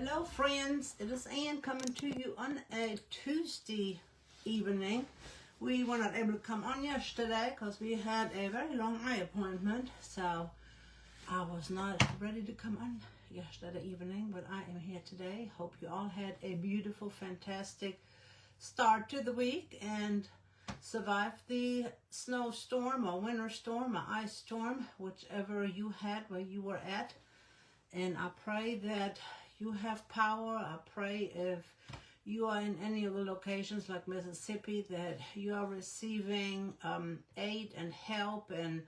Hello friends, it is Ann coming to you on a Tuesday evening. We were not able to come on yesterday because we had a very long eye appointment, so I was not ready to come on yesterday evening, but I am here today. Hope you all had a beautiful, fantastic start to the week and survived the snowstorm or winter storm or ice storm, whichever you had where you were at. And I pray that you have power. I pray if you are in any of the locations like Mississippi that you are receiving aid and help and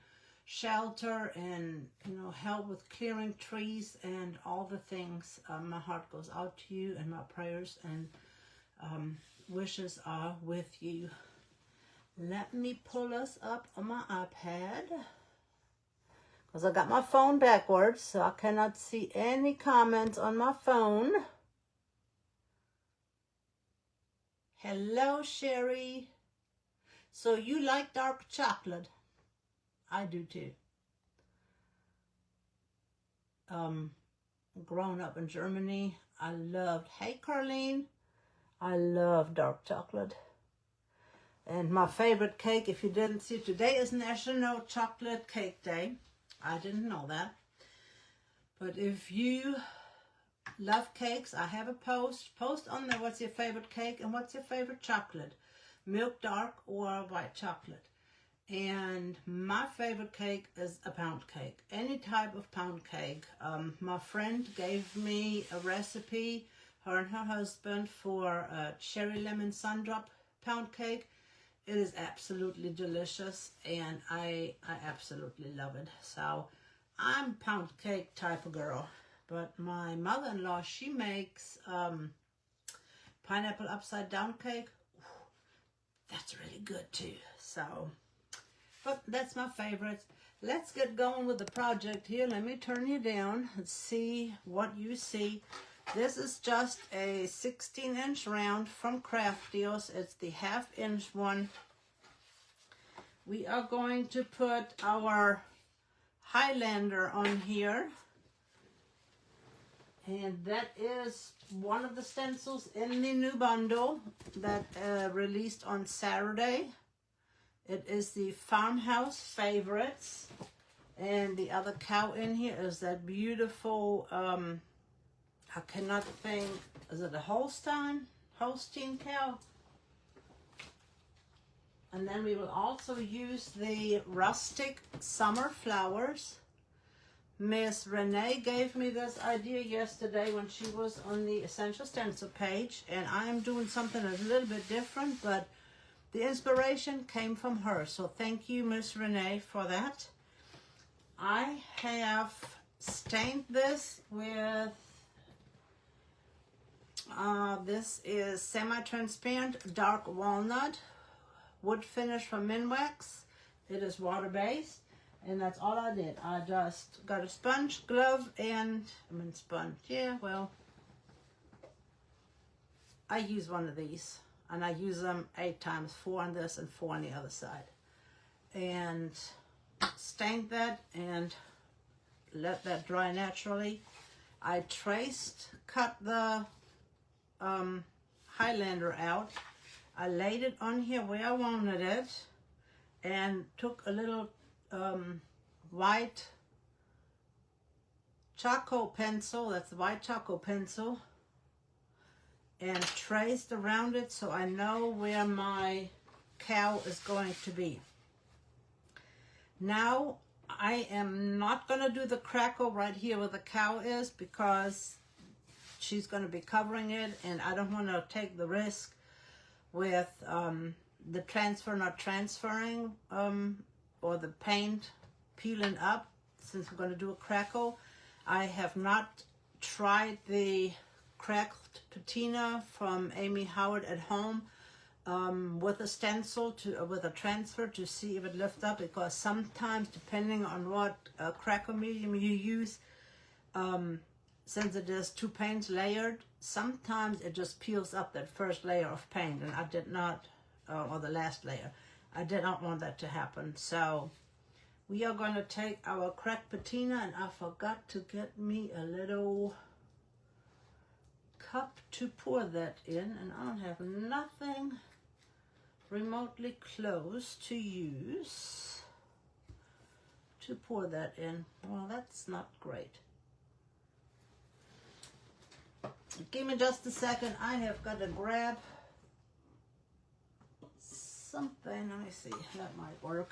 shelter and help with clearing trees and all the things. My heart goes out to you and my prayers and wishes are with you. Let me pull us up on my iPad, because I got my phone backwards, so I cannot see any comments on my phone. Hello, Sherry. So you like dark chocolate? I do too. Growing up in Germany, I loved, hey Carlene, I love dark chocolate. And my favorite cake, if you didn't see, today is National Chocolate Cake Day. I didn't know that. But if you love cakes, I have a post on there what's your favorite cake and what's your favorite chocolate, milk dark or white chocolate. And my favorite cake is a pound cake, any type of pound cake. My friend gave me a recipe, her and her husband, for a cherry lemon sundrop pound cake. It is absolutely delicious, and I absolutely love it. So I'm pound cake type of girl. But my mother-in-law, she makes pineapple upside down cake. Ooh, that's really good too. So, but that's my favorite. Let's get going with the project here. Let me turn you down and see what you see. This is just a 16-inch round from Craft Deals. It's the half-inch one. We are going to put our Highlander on here. And that is one of the stencils in the new bundle that released on Saturday. It is the Farmhouse Favorites. And the other cow in here is that beautiful... I cannot think, is it a Holstein cow? And then we will also use the rustic summer flowers. Miss Renee gave me this idea yesterday when she was on the Essential Stencil page, and I am doing something a little bit different, but the inspiration came from her. So thank you, Miss Renee, for that. I have stained this with this is semi-transparent dark walnut wood finish from Minwax. It is water-based, and that's all I did. I just got a sponge, glove, and sponge. Yeah, well, I use one of these, and I use them 8 times, 4 on this and 4 on the other side, and stained that and let that dry naturally. I cut the Highlander out. I laid it on here where I wanted it and took a little white charcoal pencil, that's the white charcoal pencil, and traced around it so I know where my cow is going to be. Now I am not going to do the crackle right here where the cow is because she's going to be covering it, and I don't want to take the risk with the transfer not transferring or the paint peeling up since we're going to do a crackle. I have not tried the crackled patina from Amy Howard at home with a stencil with a transfer to see if it lifts up, because sometimes depending on what crackle medium you use, since it is 2 paints layered, sometimes it just peels up that first layer of paint, and I did not, or the last layer. I did not want that to happen. So we are going to take our crack patina, and I forgot to get me a little to pour that in, and I don't have nothing remotely close to use to pour that in. Well, that's not great. Give me just a second. I have got to grab something. Let me see. That might work.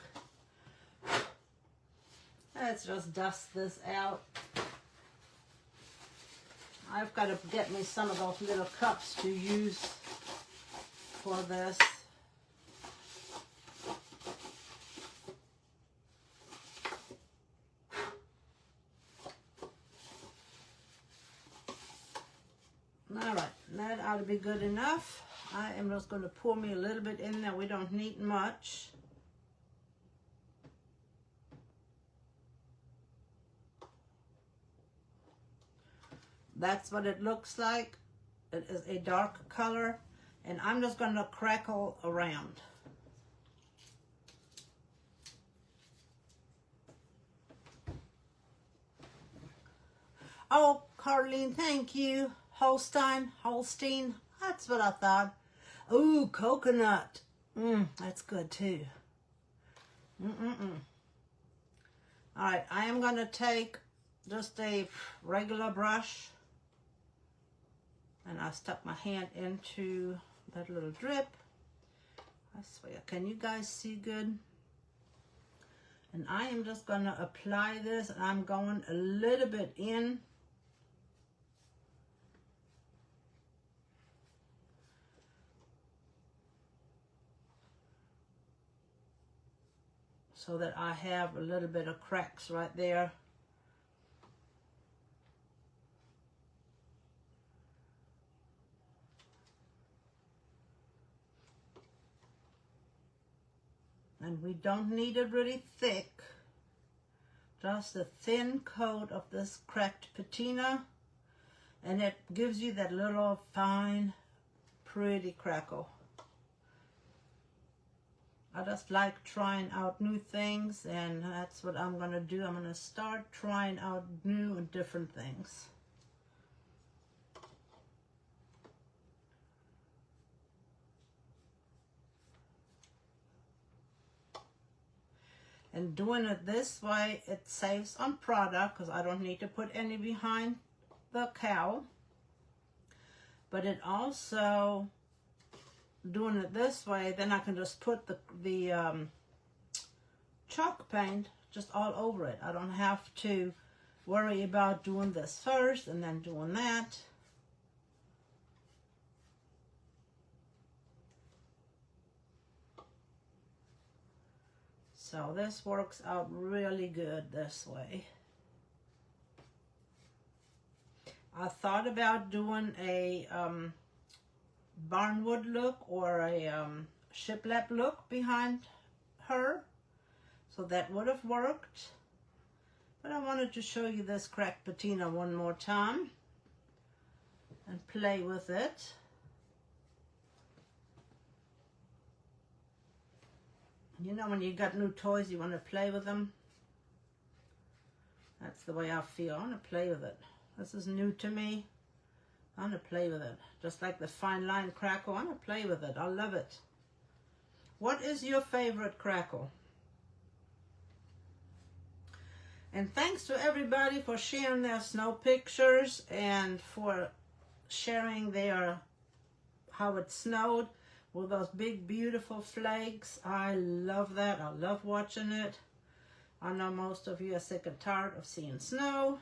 Let's just dust this out. I've got to get me some of those little cups to use for this. All right, that ought to be good enough. I am just going to pour me a little bit in there. We don't need much. That's what it looks like. It is a dark color, and I'm just going to crackle around. Oh, Carlene, thank you. Holstein, that's what I thought. Ooh, coconut. That's good too. All right, I am going to take just a regular brush, and I stuck my hand into that little drip. I swear, can you guys see good? And I am just going to apply this, and I'm going a little bit in. So that I have a little bit of cracks right there. And we don't need it really thick. Just a thin coat of this cracked patina. And it gives you that little fine, pretty crackle. I just like trying out new things, and that's what I'm going to do. I'm going to start trying out new and different things. And doing it this way, it saves on product because I don't need to put any behind the cowl. But it also, doing it this way, then I can just put the chalk paint just all over it. I don't have to worry about doing this first and then doing that. So this works out really good this way. I thought about doing a barnwood look or a shiplap look behind her, so that would have worked, but I wanted to show you this cracked patina one more time and play with it. You know, when you got new toys, you want to play with them. That's the way I feel. I want to play with it. This is new to me. I want to play with it. Just like the fine line crackle, I want to play with it. I love it. What is your favorite crackle? And thanks to everybody for sharing their snow pictures and for sharing their how it snowed with those big beautiful flakes. I love that. I love watching it. I know most of you are sick and tired of seeing snow.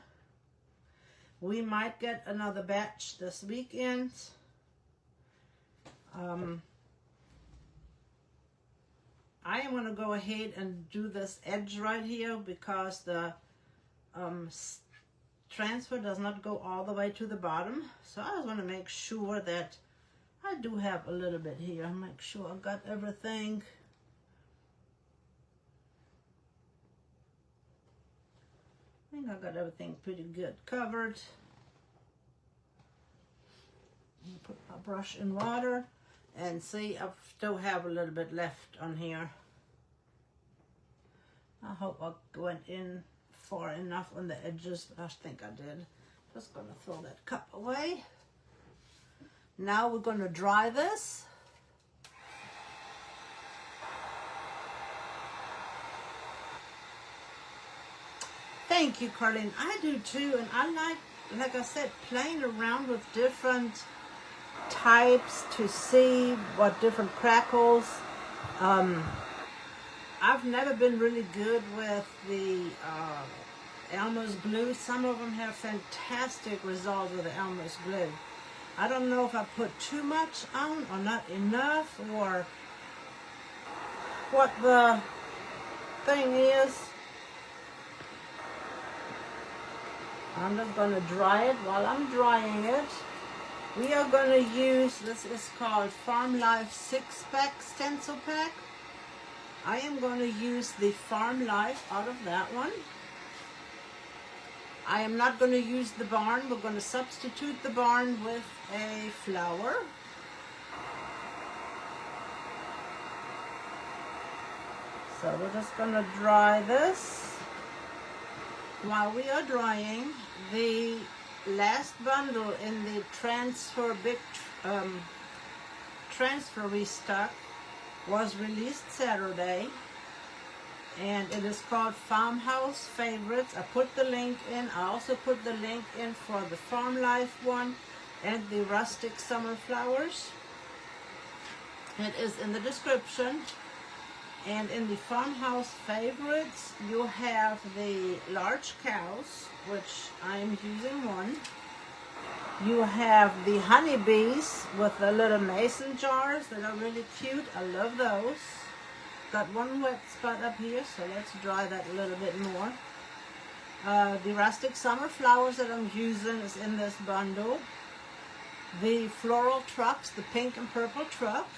We might get another batch this weekend. I am going to go ahead and do this edge right here because the transfer does not go all the way to the bottom. So I just want to make sure that I do have a little bit here. Make sure I got everything. I think I got everything pretty good covered. Put my brush in water and see, I still have a little bit left on here. I hope I went in far enough on the edges, but I think I did. Just gonna throw that cup away. Now we're going to dry this. Thank you, Carlene. I do too, and I like I said, playing around with different types to see what different crackles. I've never been really good with the Elmer's glue. Some of them have fantastic results with the Elmer's glue. I don't know if I put too much on or not enough, or what the thing is. I'm just going to dry it. While I'm drying it, we are going to use, this is called Farm Life 6-pack stencil pack. I am going to use the Farm Life out of that one. I am not going to use the barn. We're going to substitute the barn with a flower. So we're just going to dry this. While we are drying, the last bundle in the transfer restock was released Saturday, and it is called Farmhouse Favorites. I put the link in. I also put the link in for the Farm Life one and the rustic summer flowers. It is in the description. And in the Farmhouse Favorites, you have the large cows, which I am using one. You have the honeybees with the little mason jars that are really cute. I love those. Got one wet spot up here, so let's dry that a little bit more. The rustic summer flowers that I'm using is in this bundle. The floral trucks, the pink and purple truck.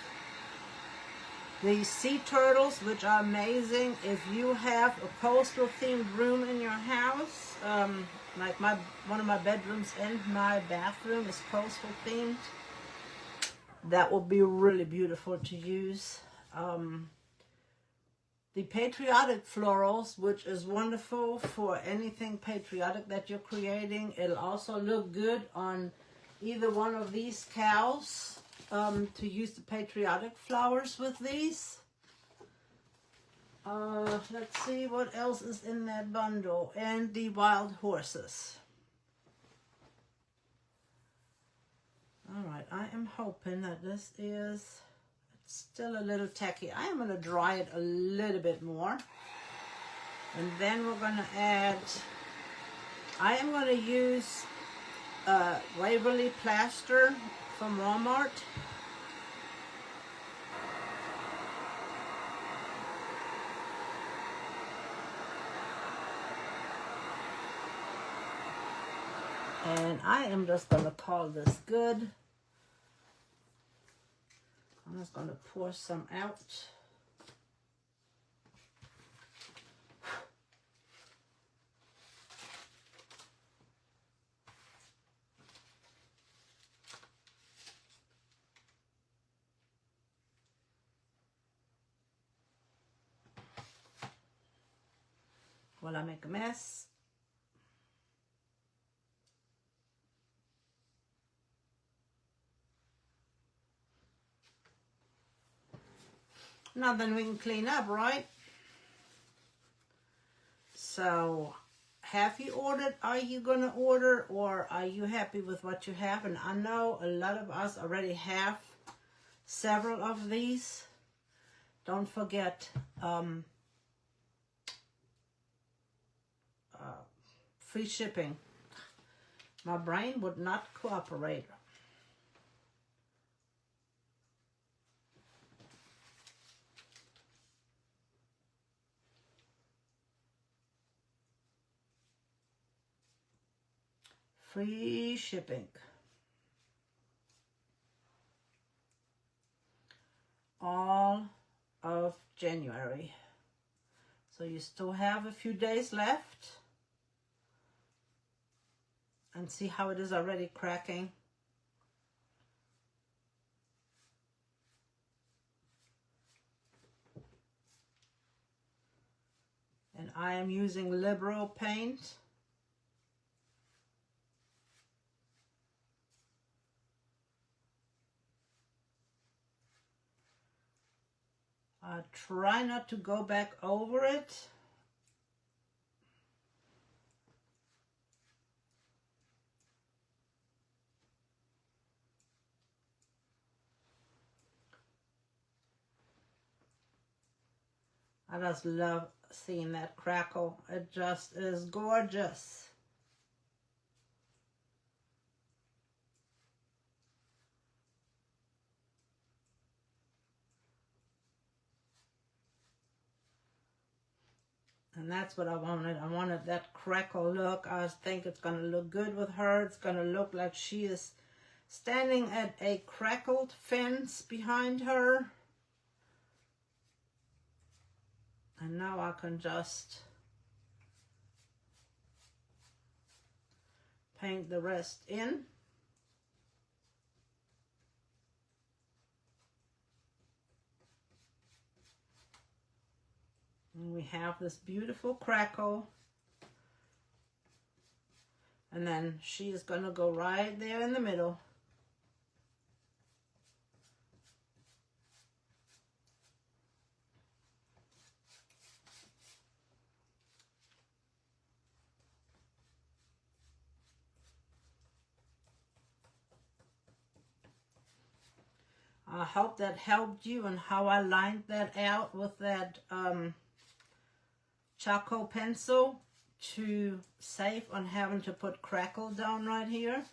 The sea turtles, which are amazing if you have a coastal themed room in your house. Like one of my bedrooms and my bathroom is coastal themed. That will be really beautiful to use. The patriotic florals, which is wonderful for anything patriotic that you're creating. It'll also look good on either one of these cows. To use the patriotic flowers with these. Let's see what else is in that bundle. And the wild horses. Alright, I am hoping that this is still a little tacky. I am going to dry it a little bit more. And then we're going to add, I am going to use Waverly Plaster from Walmart. And I am just going to call this good. I'm just going to pour some out. While I make a mess. Now then we can clean up, right? So, have you ordered? Are you going to order? Or are you happy with what you have? And I know a lot of us already have several of these. Don't forget free shipping. My brain would not cooperate. Free shipping. All of January. So you still have a few days left. And see how it is already cracking. And I am using liberal paint. I try not to go back over it. I just love seeing that crackle. It just is gorgeous. And that's what I wanted. I wanted that crackle look. I think it's going to look good with her. It's going to look like she is standing at a crackled fence behind her. And now I can just paint the rest in. And we have this beautiful crackle. And then she is going to go right there in the middle. I hope that helped you and how I lined that out with that charcoal pencil to save on having to put crackle down right here.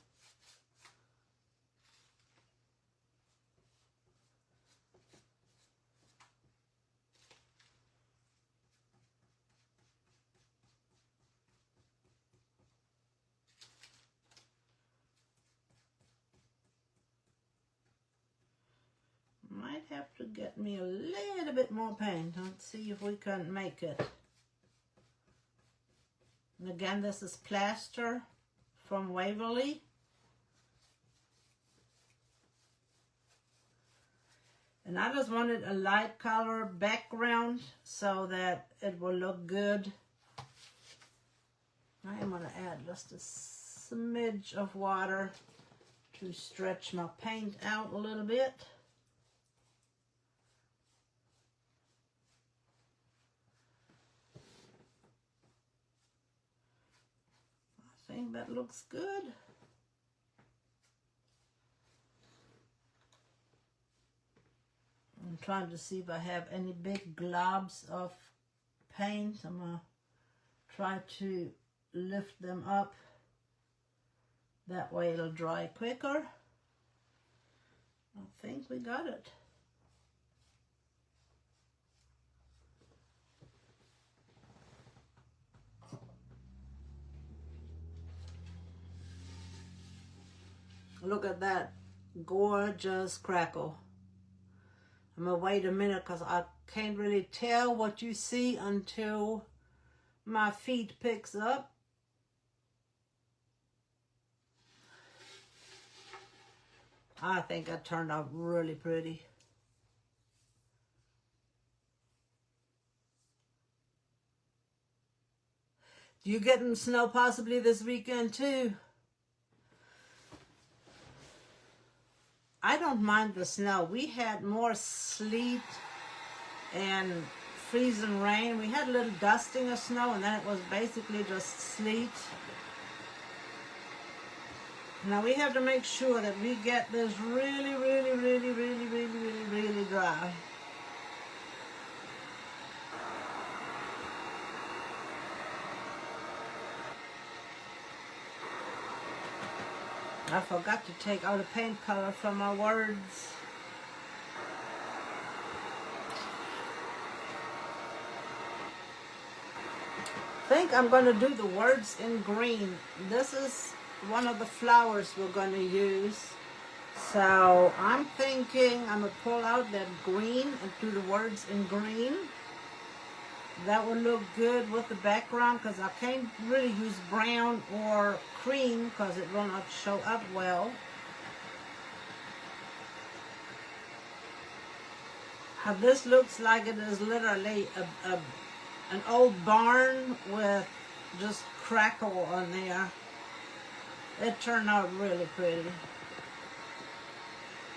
Might have to get me a little bit more paint. Let's see if we can make it. And again, this is plaster from Waverly. And I just wanted a light color background so that it will look good. I am going to add just a smidge of water to stretch my paint out a little bit. I think that looks good. I'm trying to see if I have any big globs of paint. I'm going to try to lift them up. That way it'll dry quicker. I think we got it. Look at that gorgeous crackle. I'm gonna wait a minute because I can't really tell what you see until my feet picks up. I think that turned out really pretty. You getting snow possibly this weekend too? I don't mind the snow. We had more sleet and freezing rain. We had a little dusting of snow and then it was basically just sleet. Now we have to make sure that we get this really, really, really, really, really, really, really dry. I forgot to take all the paint color from my words. I think I'm going to do the words in green. This is one of the flowers we're going to use. So I'm thinking I'm going to pull out that green and do the words in green. That will look good with the background because I can't really use brown or cream because it will not show up well. How this looks like it is literally an old barn with just crackle on there. It turned out really pretty.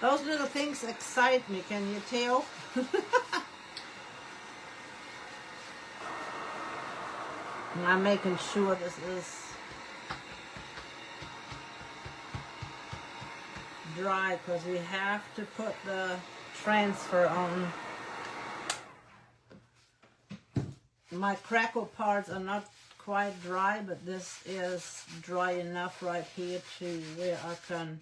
Those little things excite me, can you tell? And I'm making sure this is dry because we have to put the transfer on. My crackle parts are not quite dry, but this is dry enough right here to where I can.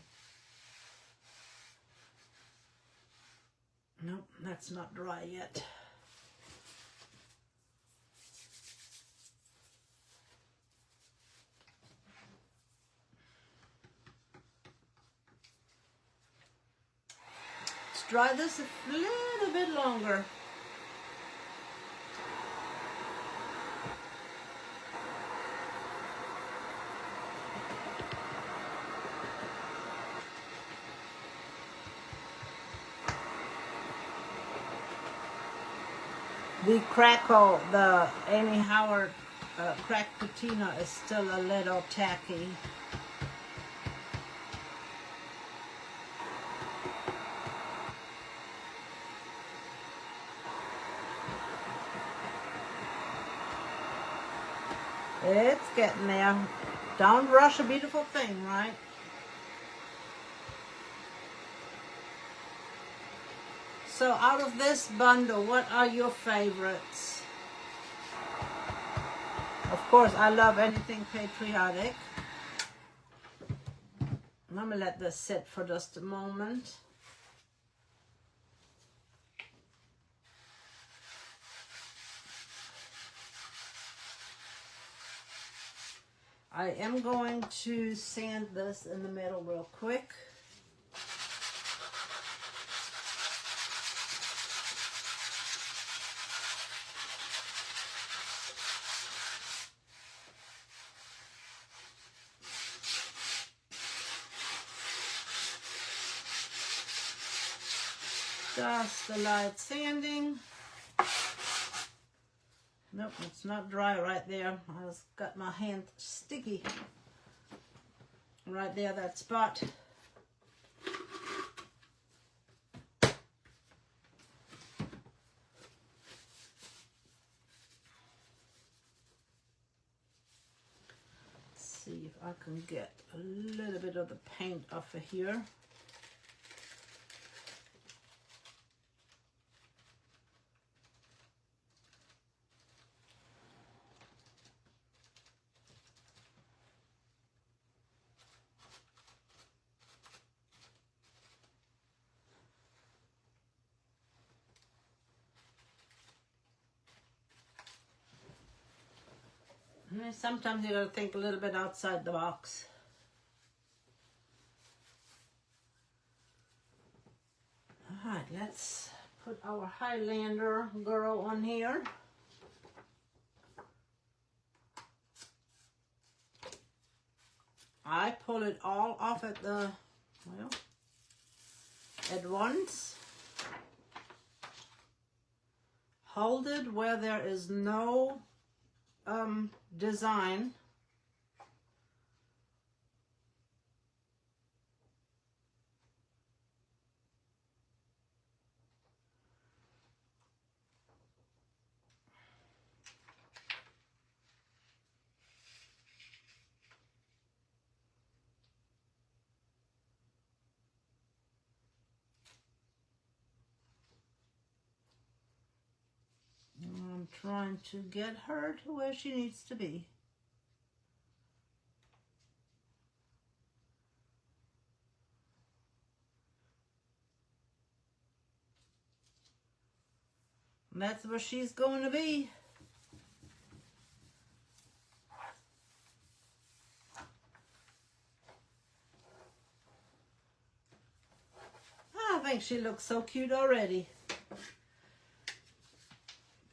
Nope, that's not dry yet. Let's dry this a little bit longer. The Crackle, the Amy Howard Crack Patina is still a little tacky. It's getting there. Don't rush a beautiful thing, right? So out of this bundle, what are your favorites? Of course, I love anything patriotic. I'm going to let this sit for just a moment. I am going to sand this in the middle real quick. Just the light sanding. Nope, it's not dry right there. I just got my hand sticky. Right there, that spot. Let's see if I can get a little bit of the paint off of here. Sometimes you gotta think a little bit outside the box. Alright, let's put our Highlander girl on here. I pull it all off at the, well, at once. Hold it where there is no design. I'm trying to get her to where she needs to be. And that's where she's going to be. I think she looks so cute already.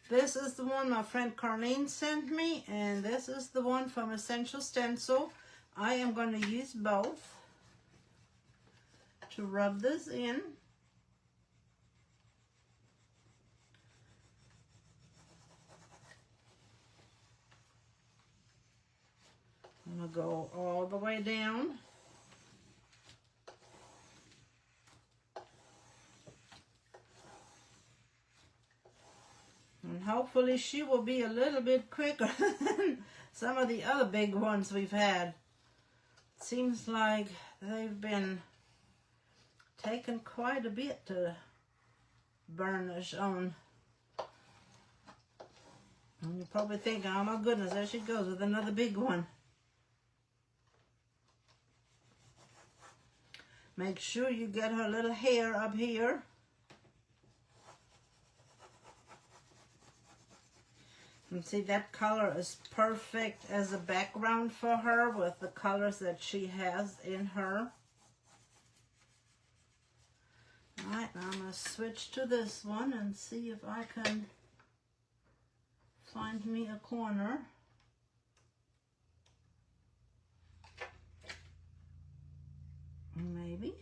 This is the one my friend Carlene sent me, and this is the one from Essential Stencil. I am going to use both to rub this in. I'm going to go all the way down. And hopefully she will be a little bit quicker some of the other big ones we've had, it seems like they've been taking quite a bit to burnish on. And you're probably thinking, oh my goodness, there she goes with another big one. Make sure you get her little hair up here. And see, that color is perfect as a background for her with the colors that she has in her. Alright, now I'm going to switch to this one and see if I can find me a corner. Maybe.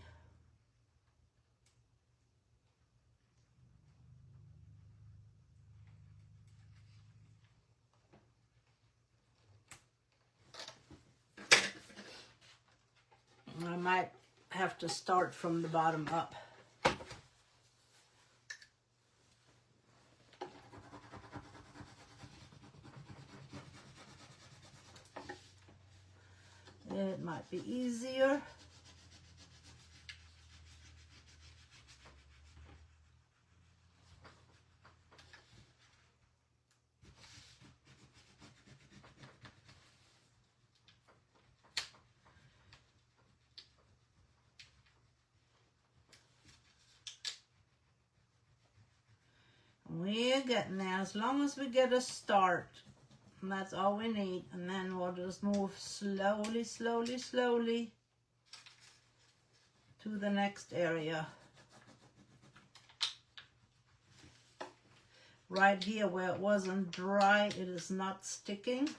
I might have to start from the bottom up. It might be easier. We're getting there, as long as we get a start, and that's all we need, and then we'll just move slowly, slowly, slowly to the next area. Right here where it wasn't dry, it is not sticking.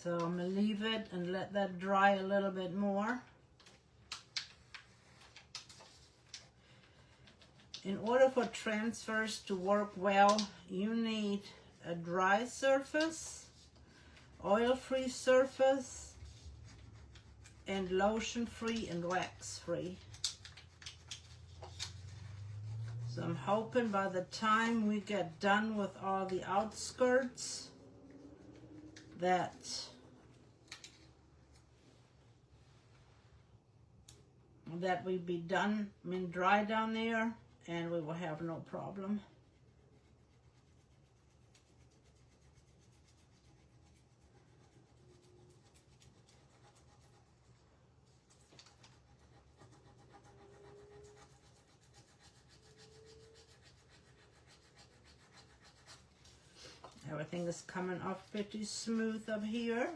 So I'm going to leave it and let that dry a little bit more. In order for transfers to work well, you need a dry surface, oil-free surface, and lotion-free and wax-free. So I'm hoping by the time we get done with all the outskirts that we'll be done, dry down there, and we will have no problem. Everything is coming off pretty smooth up here.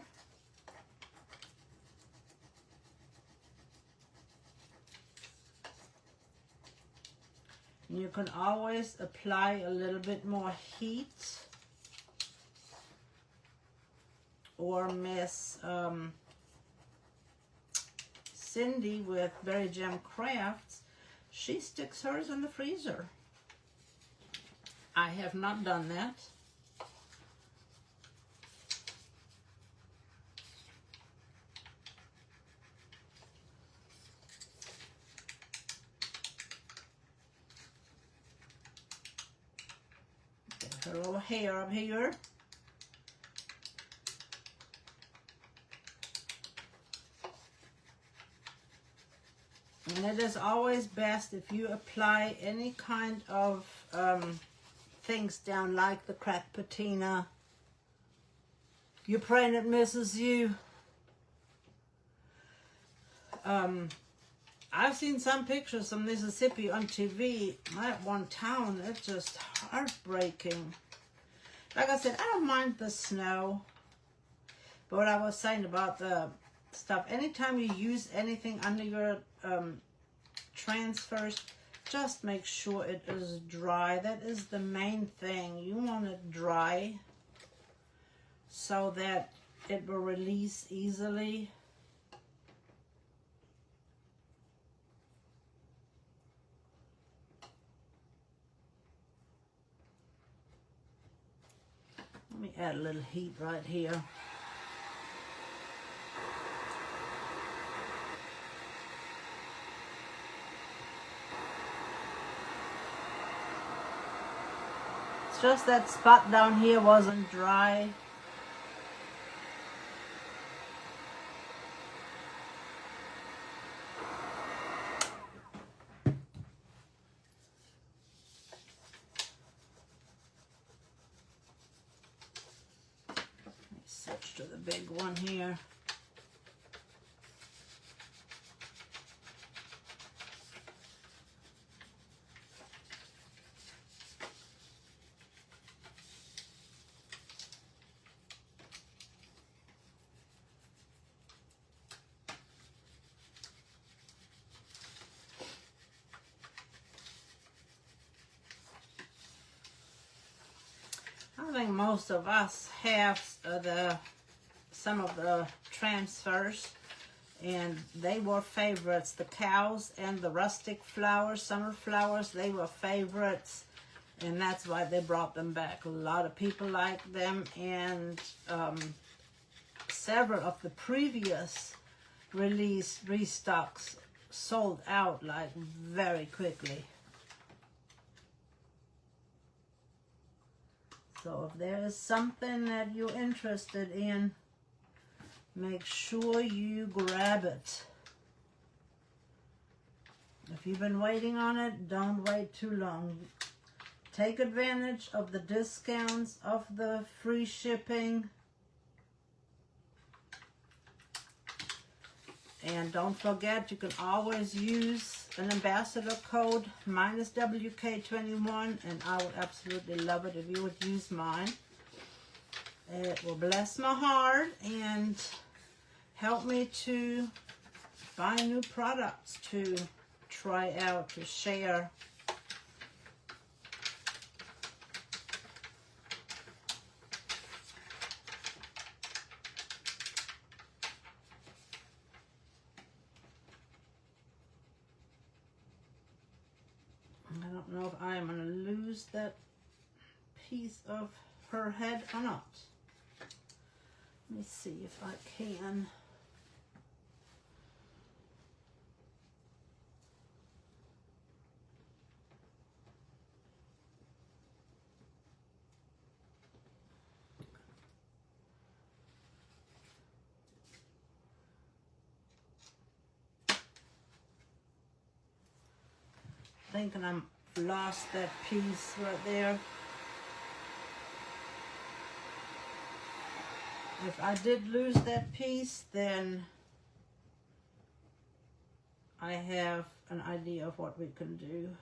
You can always apply a little bit more heat, or Miss Cindy with Berry Jam Crafts, she sticks hers in the freezer. I have not done that. Her little hair up here. And it is always best if you apply any kind of things down, like the crack patina. You're praying it misses you. I've seen some pictures from Mississippi on TV. That one town, it's just heartbreaking. Like I said, I don't mind the snow. But what I was saying about the stuff, anytime you use anything under your transfers, just make sure it is dry. That is the main thing. You want it dry so that it will release easily. Let me add a little heat right here. just that spot down here wasn't dry. Switch to the big one here. I think most of us have some of the transfers, and they were favorites. The cows and the rustic flowers, summer flowers, they were favorites, and that's why they brought them back. A lot of people like them, and several of the previous released restocks sold out like very quickly. So if there is something that you're interested in, make sure you grab it. If you've been waiting on it, don't wait too long. Take advantage of the discounts, of the free shipping. And don't forget, you can always use an ambassador code -WK21, and I would absolutely love it if you would use mine. It will bless my heart and help me to buy new products to try out, to share. I don't know if I am going to lose that piece of her head or not. Let me see if I can. Thinking I'm lost that piece right there. If I did lose that piece, then I have an idea of what we can do.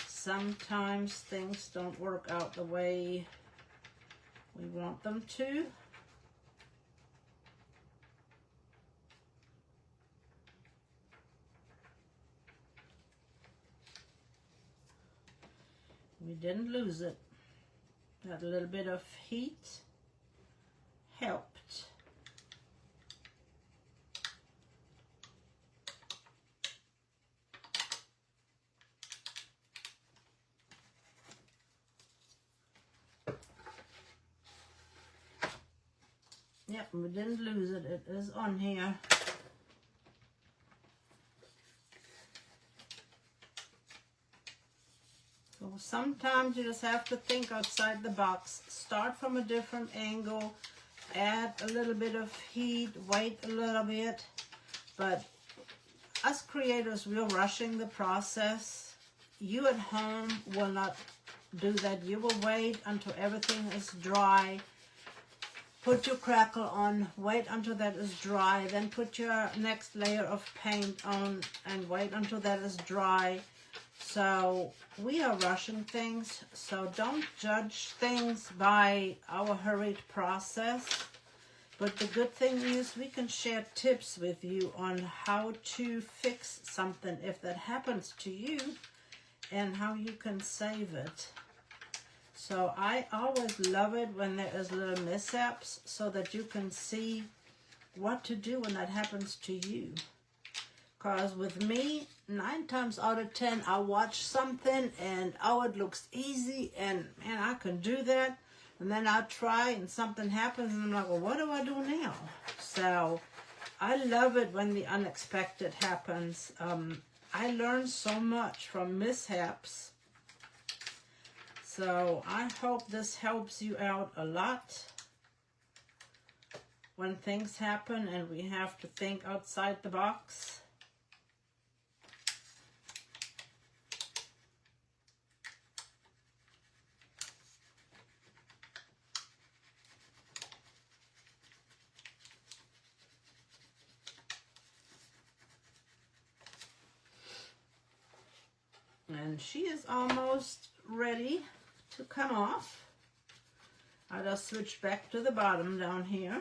Sometimes things don't work out the way we want them to. We didn't lose it. That little bit of heat helped. Yep, we didn't lose it. It is on here. So sometimes you just have to think outside the box. Start from a different angle. Add a little bit of heat. Wait a little bit. But us creators, we're rushing the process. You at home will not do that. You will wait until everything is dry. Put your crackle on, wait until that is dry, then put your next layer of paint on and wait until that is dry. So we are rushing things, so don't judge things by our hurried process. But the good thing is we can share tips with you on how to fix something if that happens to you and how you can save it. So I always love it when there is little mishaps so that you can see what to do when that happens to you. Because with me, 9 times out of 10, I watch something and, oh, it looks easy and, man, I can do that. And then I try and something happens and I'm like, well, what do I do now? So I love it when the unexpected happens. I learn so much from mishaps. So I hope this helps you out a lot when things happen and we have to think outside the box. And she is almost ready to come off. I just switch back to the bottom down here.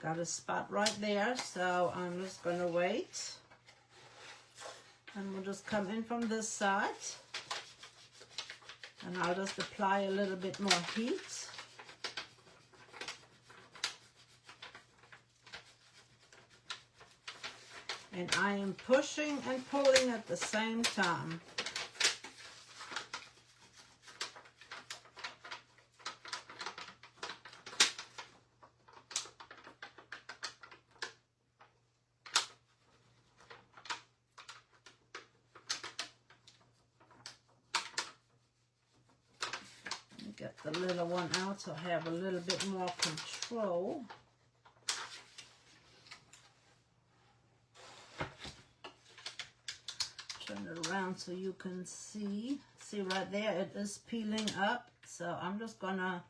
Got a spot right there, so I'm just going to wait. And we'll just come in from this side. And I'll just apply a little bit more heat. And I am pushing and pulling at the same time. Get the little one out so I have a little bit more control. Turn it around so you can see. See right there, it is peeling up. So I'm just gonna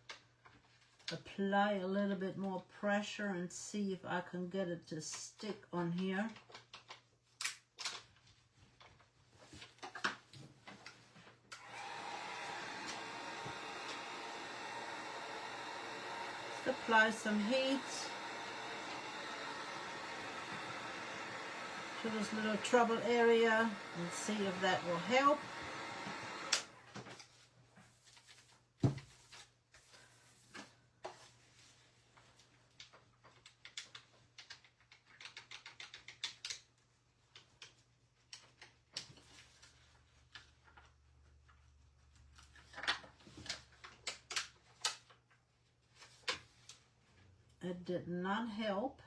apply a little bit more pressure and see if I can get it to stick on here. Just apply some heat to this little trouble area and see if that will help. It did not help.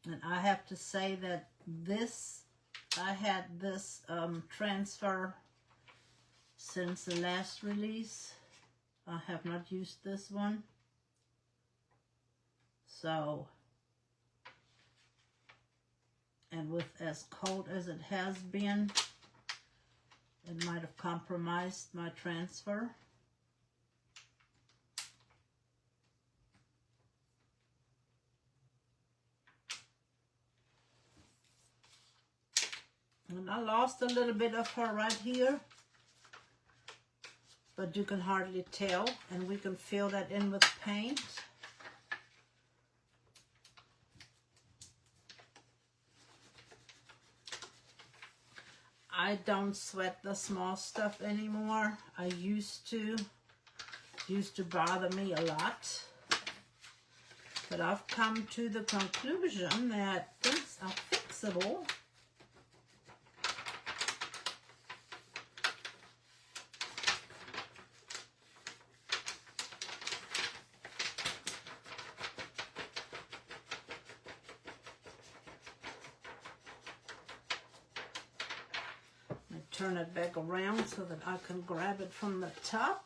And I have to say that this, I had this transfer since the last release. I have not used this one. So, and with as cold as it has been, it might have compromised my transfer. And I lost a little bit of her right here, but you can hardly tell, and we can fill that in with paint. I don't sweat the small stuff anymore. I used to. It used to bother me a lot. But I've come to the conclusion that things are fixable. Turn it back around so that I can grab it from the top.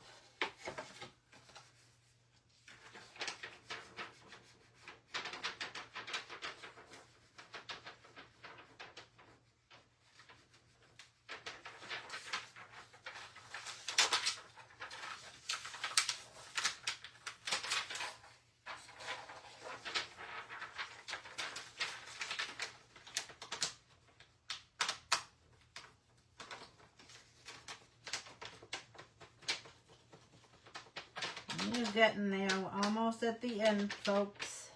We're getting there. We're almost at the end, folks.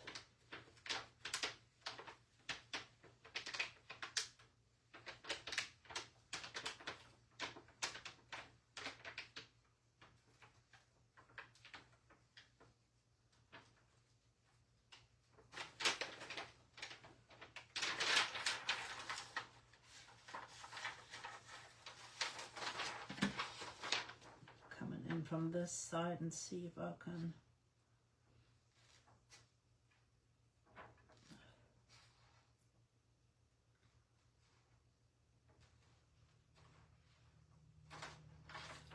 from this side and see if I can.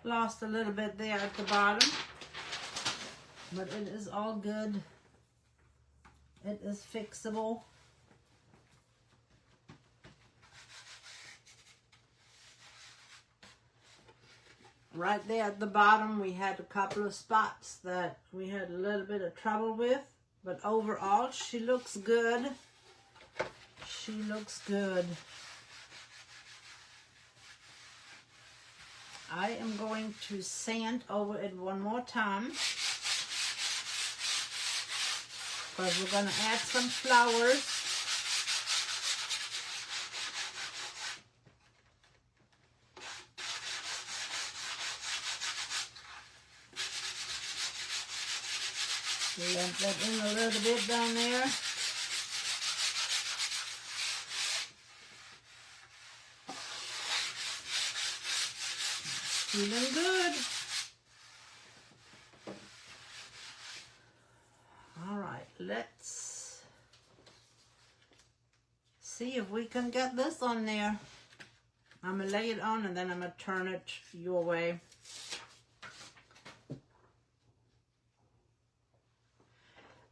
Lost a little bit there at the bottom, but it is all good. It is fixable. Right there at the bottom, we had a couple of spots that we had a little bit of trouble with, but overall, she looks good. She looks good. I am going to sand over it one more time because we're going to add some flowers. Blend that in a little bit down there. Feeling good. All right, let's see if we can get this on there. I'm gonna lay it on and then I'm gonna turn it your way.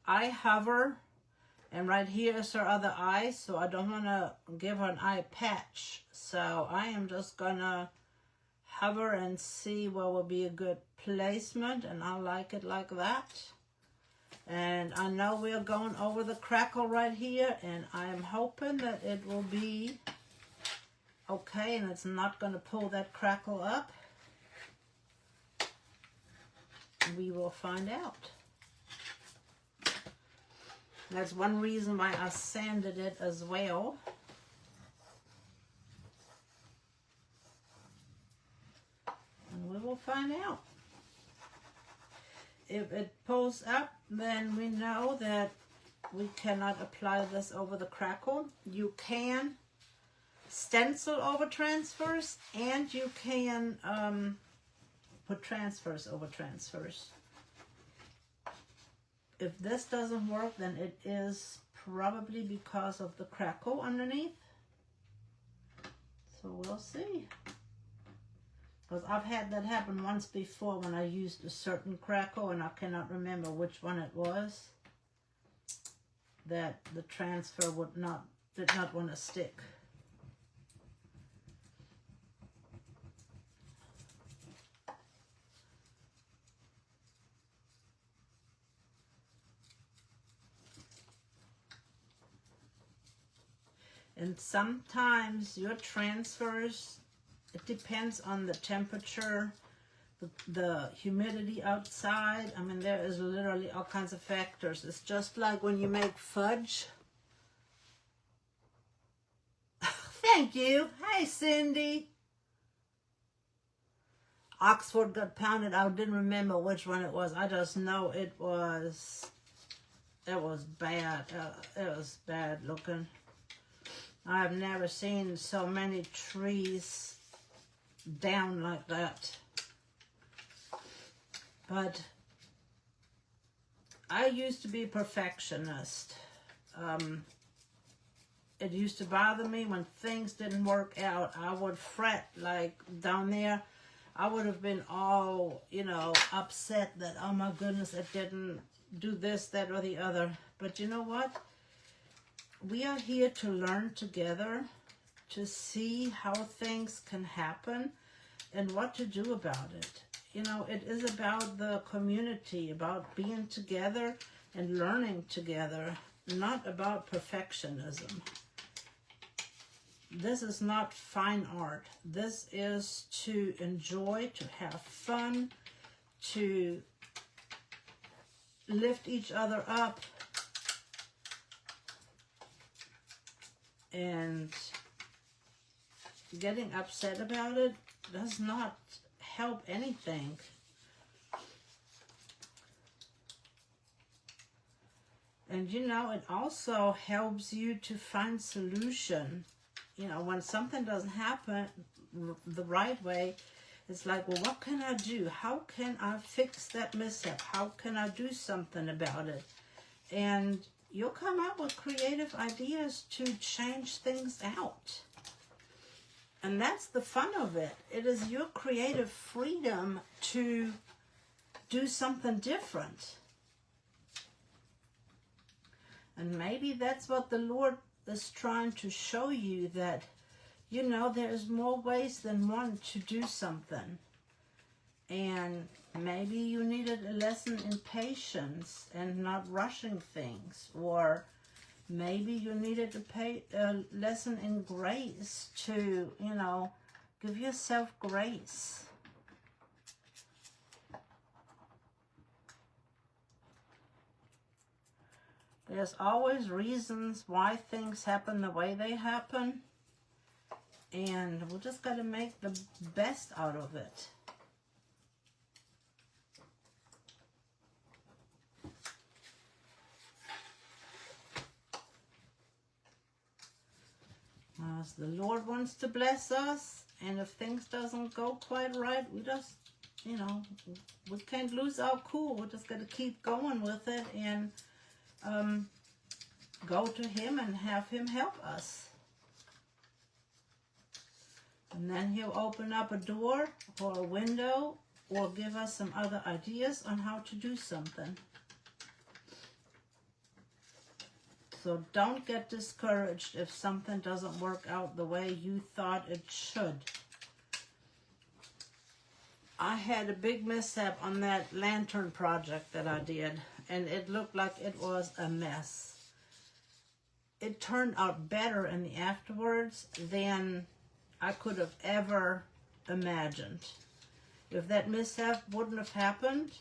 I hover, and right here is her other eye, so I don't want to give her an eye patch. So I am just gonna hover and see what will be a good placement, and I like it like that. And I know we're going over the crackle right here, and I am hoping that it will be okay and it's not going to pull that crackle up. We will find out. That's one reason why I sanded it as well. And we will find out. If it pulls up, then we know that we cannot apply this over the crackle. You can stencil over transfers, and you can put transfers over transfers. If this doesn't work, then it is probably because of the crackle underneath. So we'll see. Because I've had that happen once before when I used a certain crackle, and I cannot remember which one it was, that the transfer did not want to stick. And sometimes your transfers, it depends on the temperature, the humidity outside. I mean, there is literally all kinds of factors. It's just like when you make fudge. Thank you. Hey, Cindy. Oxford got pounded. I didn't remember which one it was. I just know it was bad. It was bad looking. I've never seen so many trees down like that. But I used to be a perfectionist. It used to bother me when things didn't work out. I would fret, like down there. I would have been all, upset that, oh my goodness, it didn't do this, that, or the other. But you know what? We are here to learn together, to see how things can happen and what to do about it. It is about the community, about being together and learning together, not about perfectionism. This is not fine art. This is to enjoy, to have fun, to lift each other up. And getting upset about it does not help anything. And it also helps you to find solution. When something doesn't happen the right way, It's like, well, what can I do? How can I fix that mishap? How can I do something about it? And you'll come up with creative ideas to change things out. And that's the fun of it. It is your creative freedom to do something different. And maybe that's what the Lord is trying to show you, that, you know, there's more ways than one to do something. And maybe you needed a lesson in patience and not rushing things. Or maybe you needed a lesson in grace to, you know, give yourself grace. There's always reasons why things happen the way they happen. And we just got to make the best out of it. As the Lord wants to bless us, and if things doesn't go quite right, we just, you know, we can't lose our cool. We just got to keep going with it and go to Him and have Him help us. And then He'll open up a door or a window or give us some other ideas on how to do something. So don't get discouraged if something doesn't work out the way you thought it should. I had a big mishap on that lantern project that I did, and it looked like it was a mess. It turned out better in the afterwards than I could have ever imagined. If that mishap wouldn't have happened,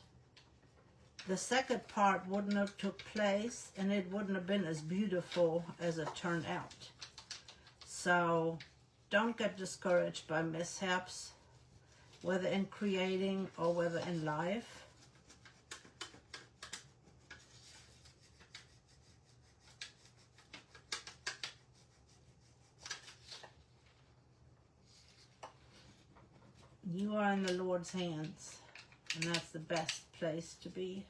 the second part wouldn't have took place, and it wouldn't have been as beautiful as it turned out. So don't get discouraged by mishaps, whether in creating or whether in life. You are in the Lord's hands, and that's the best place to be.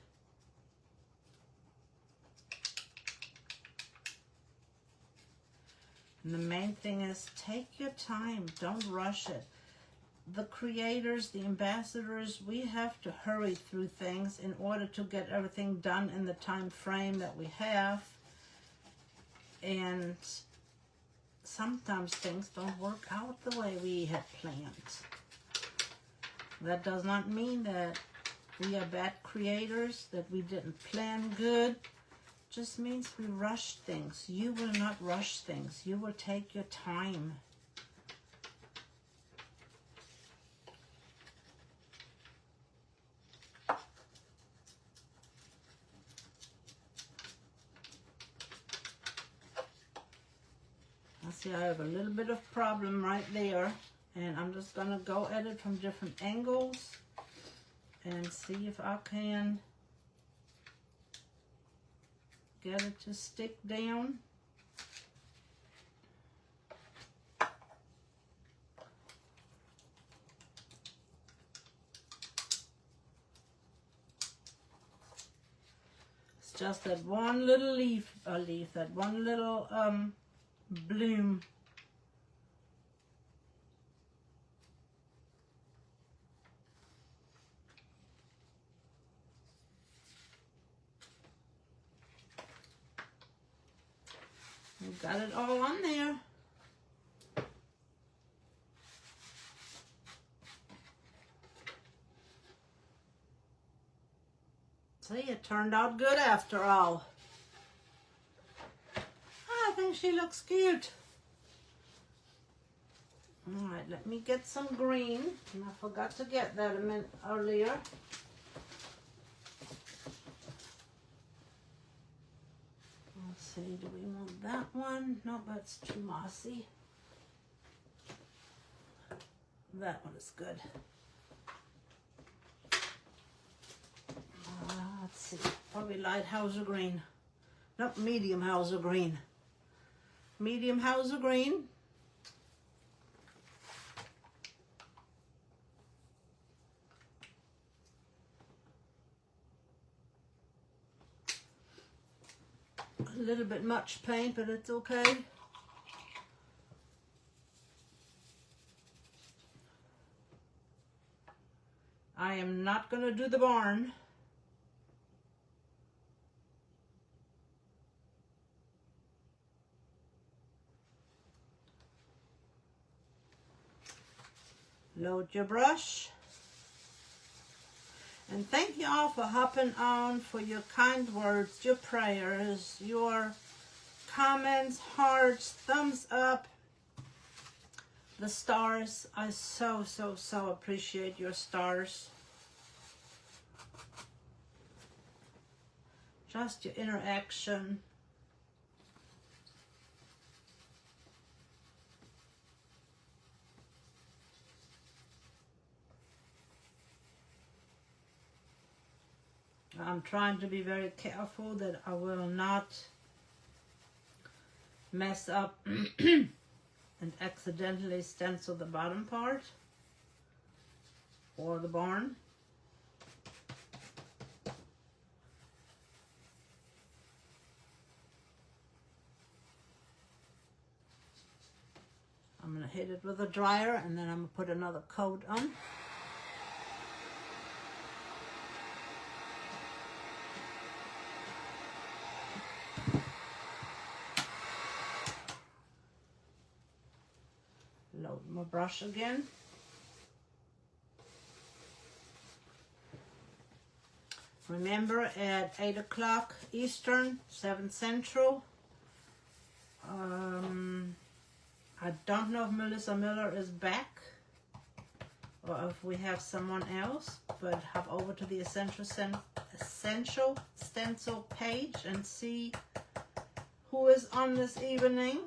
And the main thing is, take your time. Don't rush it. The creators, the ambassadors, we have to hurry through things in order to get everything done in the time frame that we have. And sometimes things don't work out the way we had planned. That does not mean that we are bad creators, that we didn't plan good. Just means we rushed things. You will not rush things. You will take your time. I see I have a little bit of problem right there, and I'm just going to go at it from different angles and see if I can get it to stick down. It's just that one little that one little bloom. We've got it all on there. See, it turned out good after all. I think she looks cute. All right, let me get some green. And I forgot to get that a minute earlier. Let's see, do we want that one? No, that's too mossy. That one is good. Let's see, probably light Hauser green. Nope, medium Hauser green. Medium Hauser green. A little bit much paint, but it's okay. I am not going to do the barn. Load your brush. And thank you all for hopping on, for your kind words, your prayers, your comments, hearts, thumbs up, the stars. I so appreciate your stars. Just your interaction. I'm trying to be very careful that I will not mess up and accidentally stencil the bottom part or the barn. I'm going to hit it with a dryer and then I'm going to put another coat on. Load my brush again. Remember, at 8 o'clock Eastern, 7 Central. I don't know if Melissa Miller is back or if we have someone else, but hop over to the Essential Stencil page and see who is on this evening.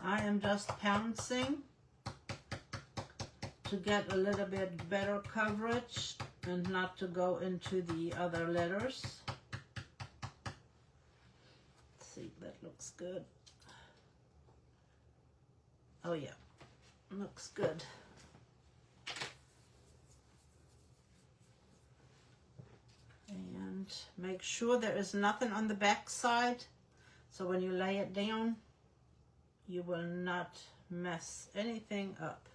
I am just pouncing to get a little bit better coverage and not to go into the other letters. Let's see, that looks good. Oh yeah, looks good. And make sure there is nothing on the back side, so when you lay it down, you will not mess anything up.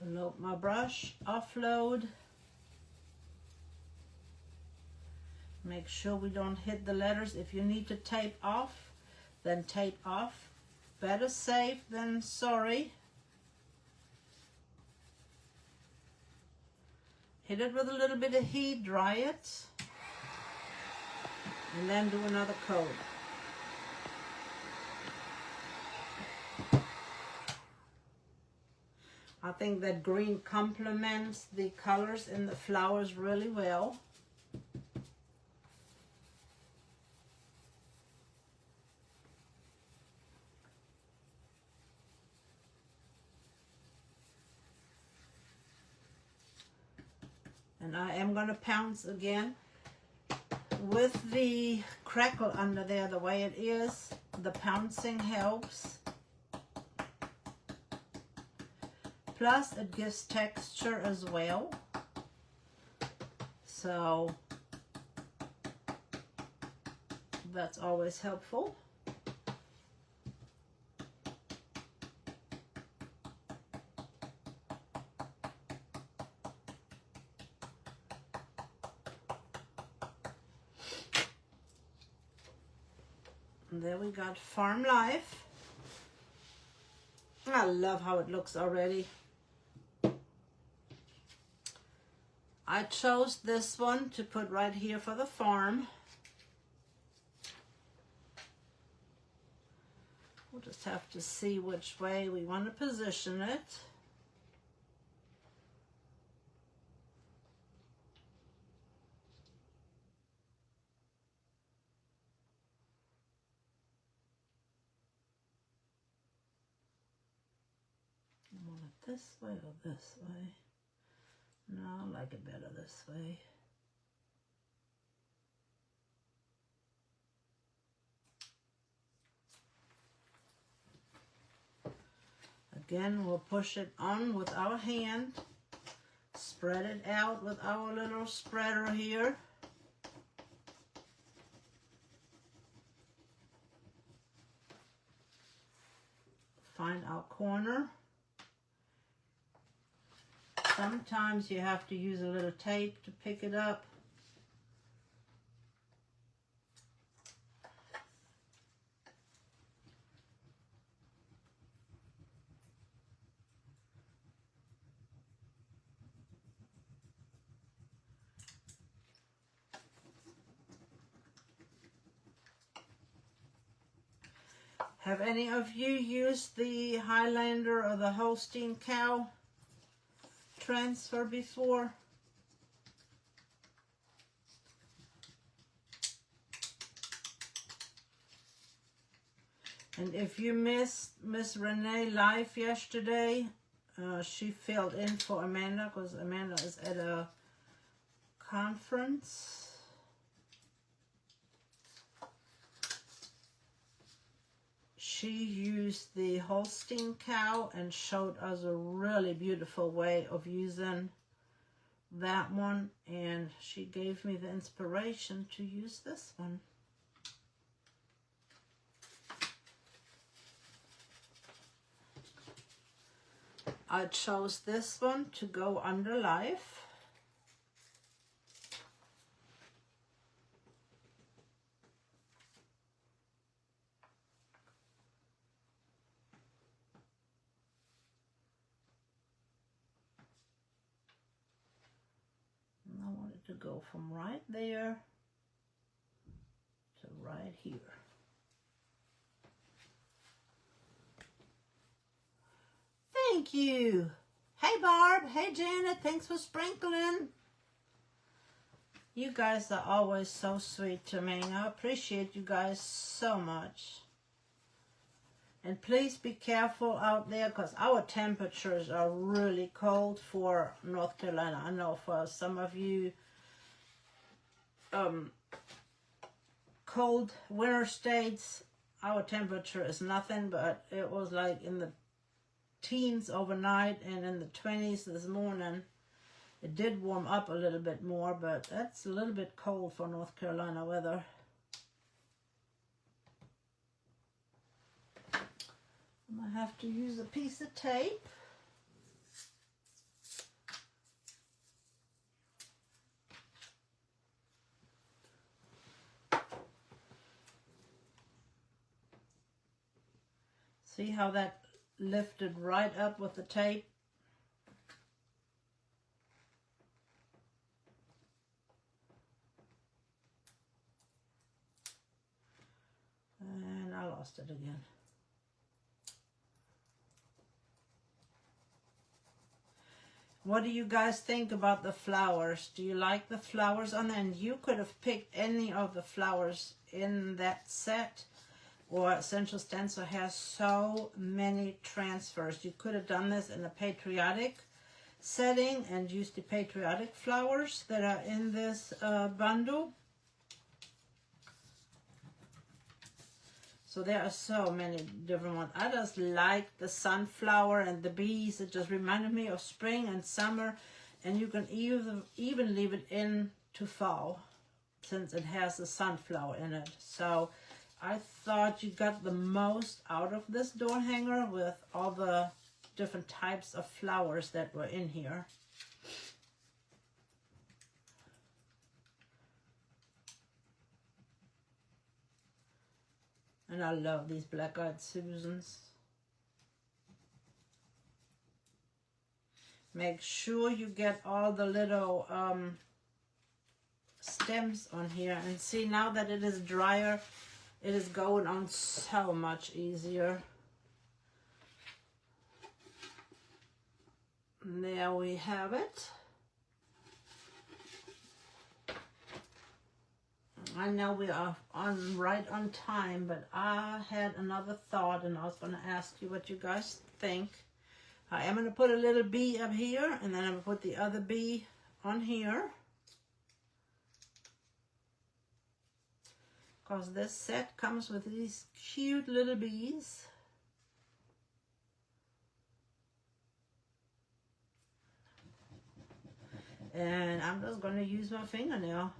Load my brush, offload. Make sure we don't hit the letters. If you need to tape off, then tape off. Better safe than sorry. Hit it with a little bit of heat, dry it, and then do another coat. I think that green complements the colors in the flowers really well. And I am going to pounce again. With the crackle under there the way it is, the pouncing helps. Plus it gives texture as well. So that's always helpful. And there we got Farm Life. I love how it looks already. I chose this one to put right here for the farm. We'll just have to see which way we want to position it. I want it this way or this way? No, I like it better this way. Again, we'll push it on with our hand, spread it out with our little spreader here. Find our corner. Sometimes you have to use a little tape to pick it up. Have any of you used the Highlander or the Holstein cow transfer before? And if you missed Miss Renee live yesterday, she filled in for Amanda because Amanda is at a conference. She used the Holstein cow and showed us a really beautiful way of using that one, and she gave me the inspiration to use this one. I chose this one to go under life. To go from right there to right here. Thank you. Hey Barb, hey Janet, thanks for sprinkling. You guys are always so sweet to me. I appreciate you guys so much. And please be careful out there because our temperatures are really cold for North Carolina. I know for some of you cold winter states, our temperature is nothing, but it was like in the teens overnight and in the 20s this morning. It did warm up a little bit more, but that's a little bit cold for North Carolina weather. I'm gonna have to use a piece of tape. See how that lifted right up with the tape? And I lost it again. What do you guys think about the flowers? Do you like the flowers on there? And you could have picked any of the flowers in that set. Or Essential Stencil has so many transfers. You could have done this in a patriotic setting and used the patriotic flowers that are in this bundle. So there are so many different ones. I just like the sunflower and the bees. It just reminded me of spring and summer. And you can even leave it in to fall since it has the sunflower in it. So I thought you got the most out of this door hanger with all the different types of flowers that were in here. And I love these black-eyed Susans. Make sure you get all the little stems on here. And see, now that it is drier, it is going on so much easier. And there we have it. I know we are right on time, but I had another thought and I was going to ask you what you guys think. I am going to put a little bee up here and then I'm going to put the other bee on here. Because this set comes with these cute little bees. And I'm just going to use my fingernail.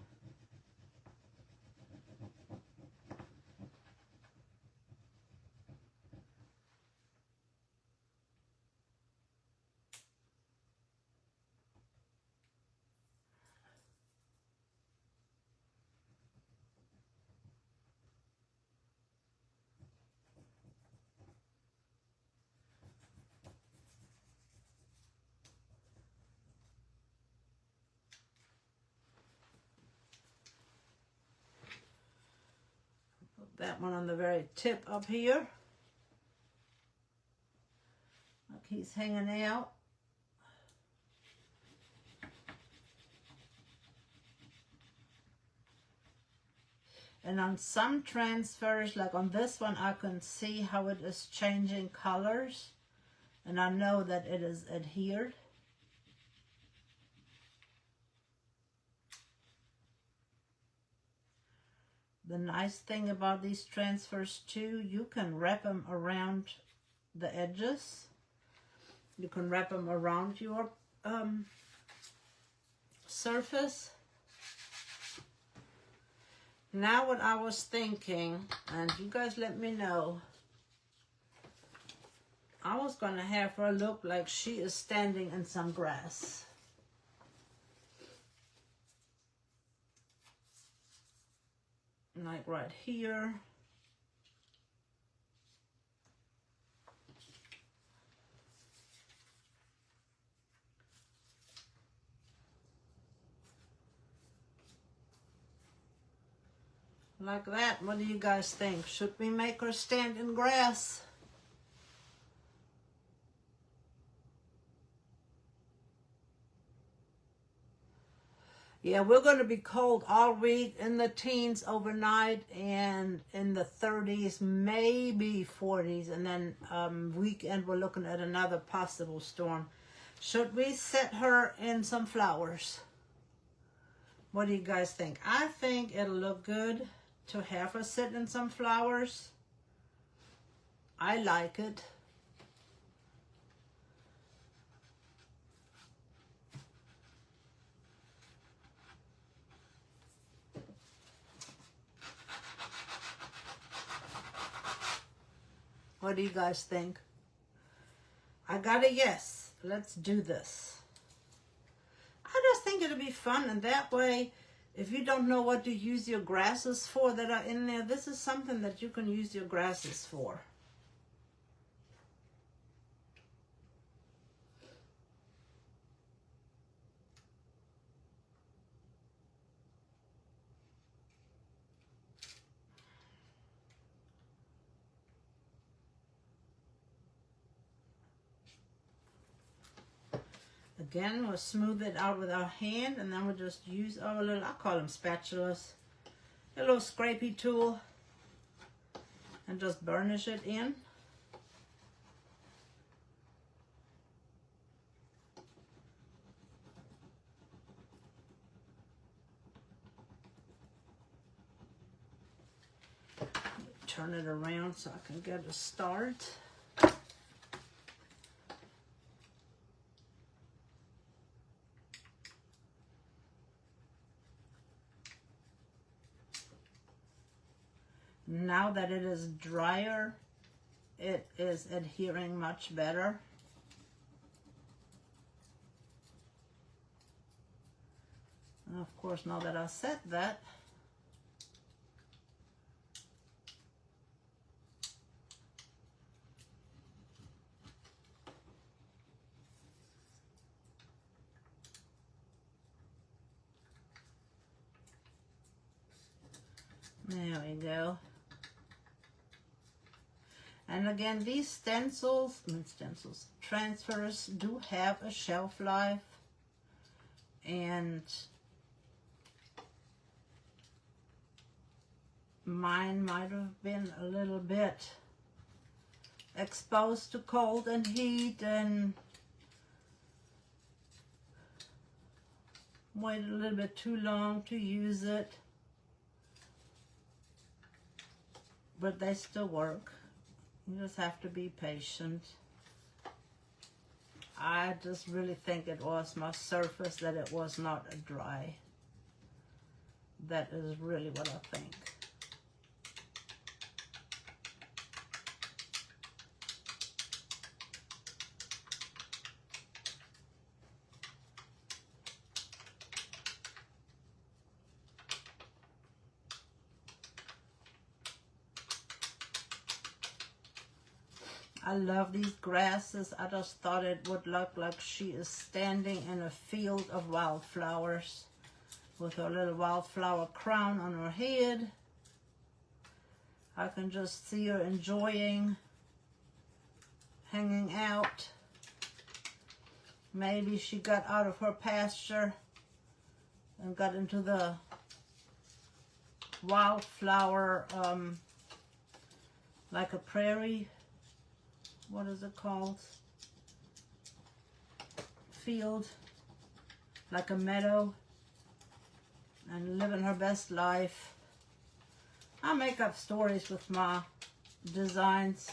That one on the very tip up here. Look, he's hanging out. And on some transfers, like on this one, I can see how it is changing colors. And I know that it is adhered. The nice thing about these transfers too, you can wrap them around the edges. You can wrap them around your surface. Now what I was thinking, and you guys let me know, I was going to have her look like she is standing in some grass. Like right here. Like that. What do you guys think? Should we make her stand in grass? Yeah, we're going to be cold all week, in the teens overnight and in the 30s, maybe 40s. And then weekend, we're looking at another possible storm. Should we set her in some flowers? What do you guys think? I think it'll look good to have her sit in some flowers. I like it. What do you guys think? I got a yes. Let's do this. I just think it'll be fun, and that way, if you don't know what to use your grasses for that are in there, this is something that you can use your grasses for. Again, we'll smooth it out with our hand, and then we'll just use our little, I call them spatulas, a little scrapey tool, and just burnish it in. Turn it around so I can get a start. Now that it is drier, it is adhering much better. And of course, now that I said that, there we go. And again, these transfers do have a shelf life, and mine might have been a little bit exposed to cold and heat and waited a little bit too long to use it, but they still work. You just have to be patient. I just really think it was my surface, that it was not a dry. That is really what I think. I love these grasses. I just thought it would look like she is standing in a field of wildflowers with her little wildflower crown on her head. I can just see her enjoying hanging out. Maybe she got out of her pasture and got into the wildflower, like a prairie, what is it called? Field, like a meadow, and living her best life. I make up stories with my designs.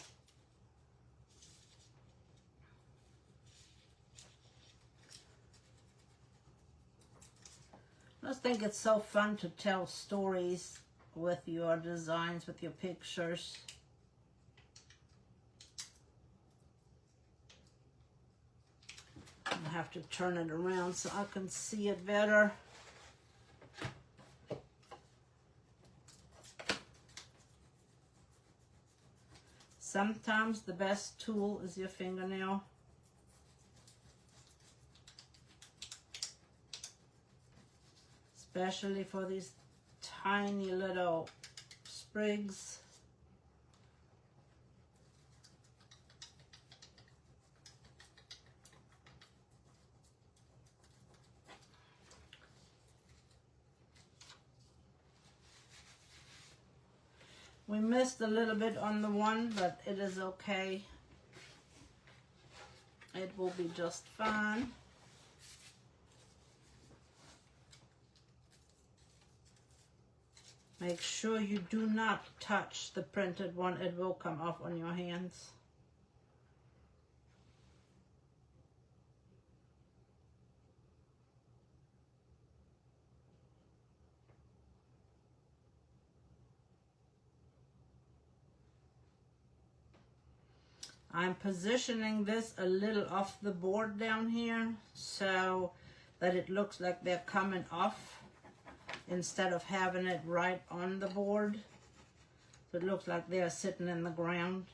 I just think it's so fun to tell stories with your designs, with your pictures. I have to turn it around so I can see it better. Sometimes the best tool is your fingernail. Especially for these tiny little sprigs. We missed a little bit on the one, but it is okay. It will be just fine. Make sure you do not touch the printed one. It will come off on your hands. I'm positioning this a little off the board down here so that it looks like they're coming off instead of having it right on the board. So it looks like they're sitting in the ground.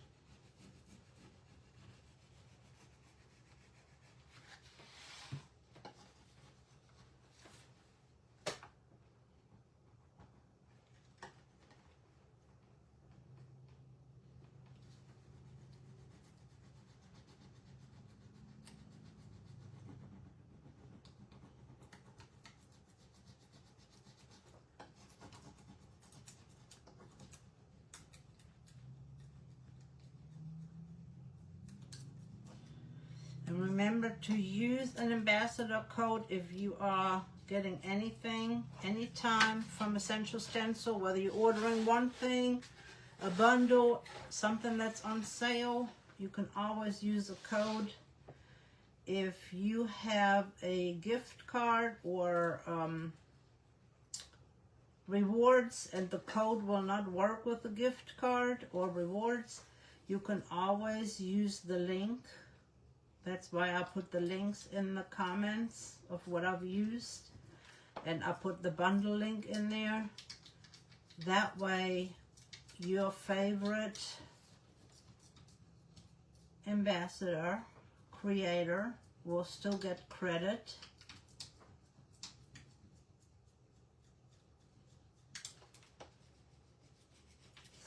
And remember to use an ambassador code if you are getting anything, anytime from Essential Stencil, whether you're ordering one thing, a bundle, something that's on sale, you can always use a code. If you have a gift card or rewards and the code will not work with the gift card or rewards, you can always use the link. That's why I put the links in the comments of what I've used. And I put the bundle link in there. That way, your favorite ambassador, creator, will still get credit.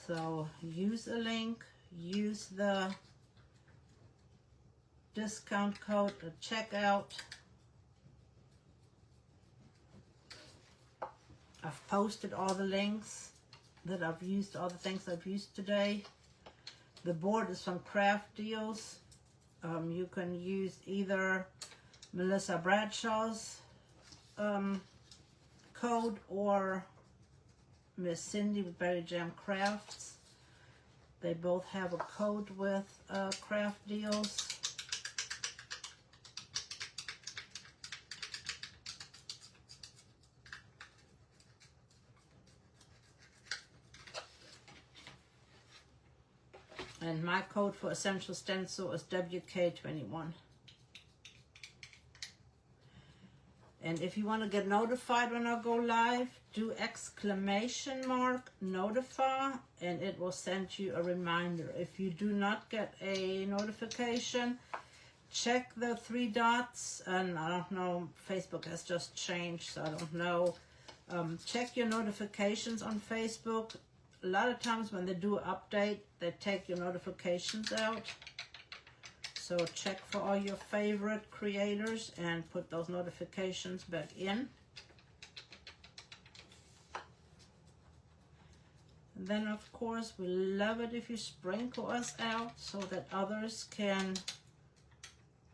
So use a link, use the discount code at checkout. I've posted all the links that I've used, all the things I've used today. The board is from Craft Deals. You can use either Melissa Bradshaw's code or Miss Cindy with Berry Jam Crafts. They both have a code with Craft Deals. And my code for Essential Stencil is WK21. And if you want to get notified when I go live, do !notify, and it will send you a reminder. If you do not get a notification, check the 3 dots, and I don't know, Facebook has just changed, so I don't know. Check your notifications on Facebook. A lot of times when they do an update, they take your notifications out. So check for all your favorite creators and put those notifications back in. And then of course we love it if you sprinkle us out so that others can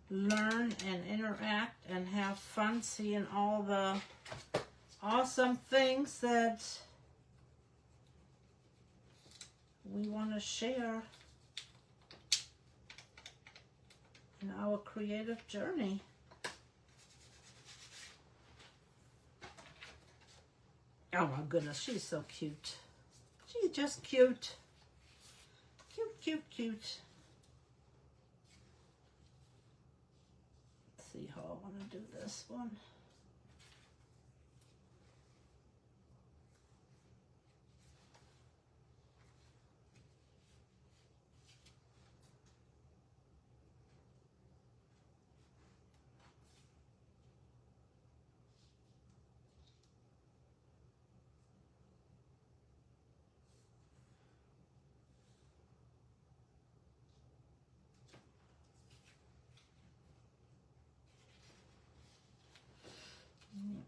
learn and interact and have fun seeing all the awesome things that we want to share in our creative journey. Oh my goodness, she's so cute. She's just cute. Cute, cute, cute. Let's see how I want to do this one.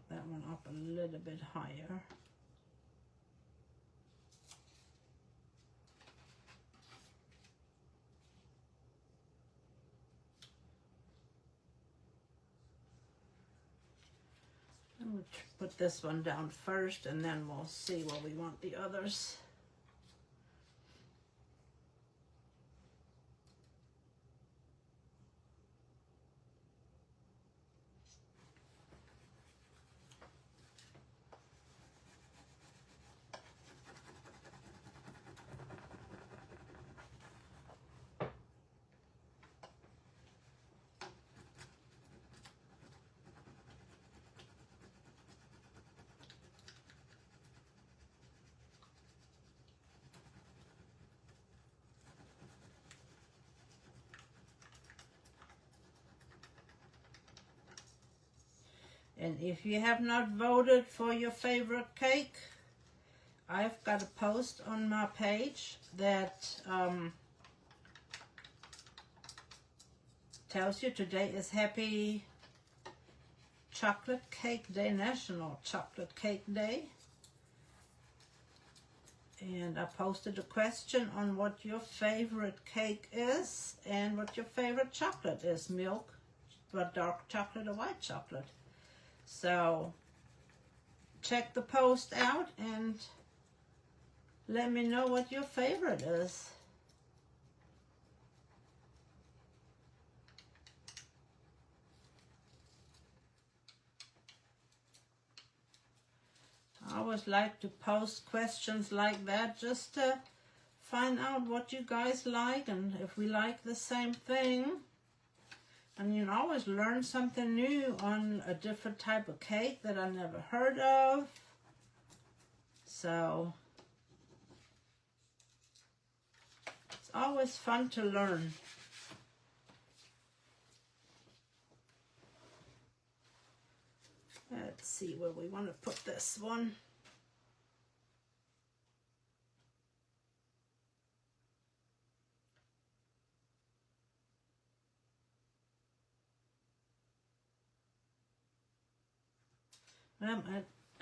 That one up a little bit higher. And we'll put this one down first, and then we'll see where we want the others. And if you have not voted for your favorite cake, I've got a post on my page that tells you today is Happy Chocolate Cake Day, National Chocolate Cake Day. And I posted a question on what your favorite cake is and what your favorite chocolate is, milk, but dark chocolate or white chocolate. So check the post out and let me know what your favorite is. I always like to post questions like that just to find out what you guys like and if we like the same thing. And you can always learn something new on a different type of cake that I never heard of. So it's always fun to learn. Let's see where we want to put this one.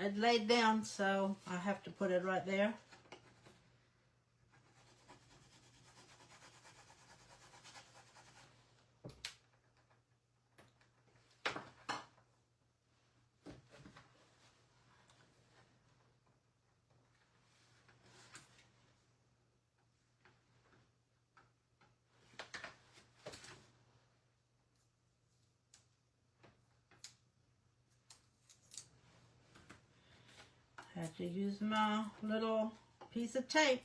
It laid down, so I have to put it right there. Had to use my little piece of tape.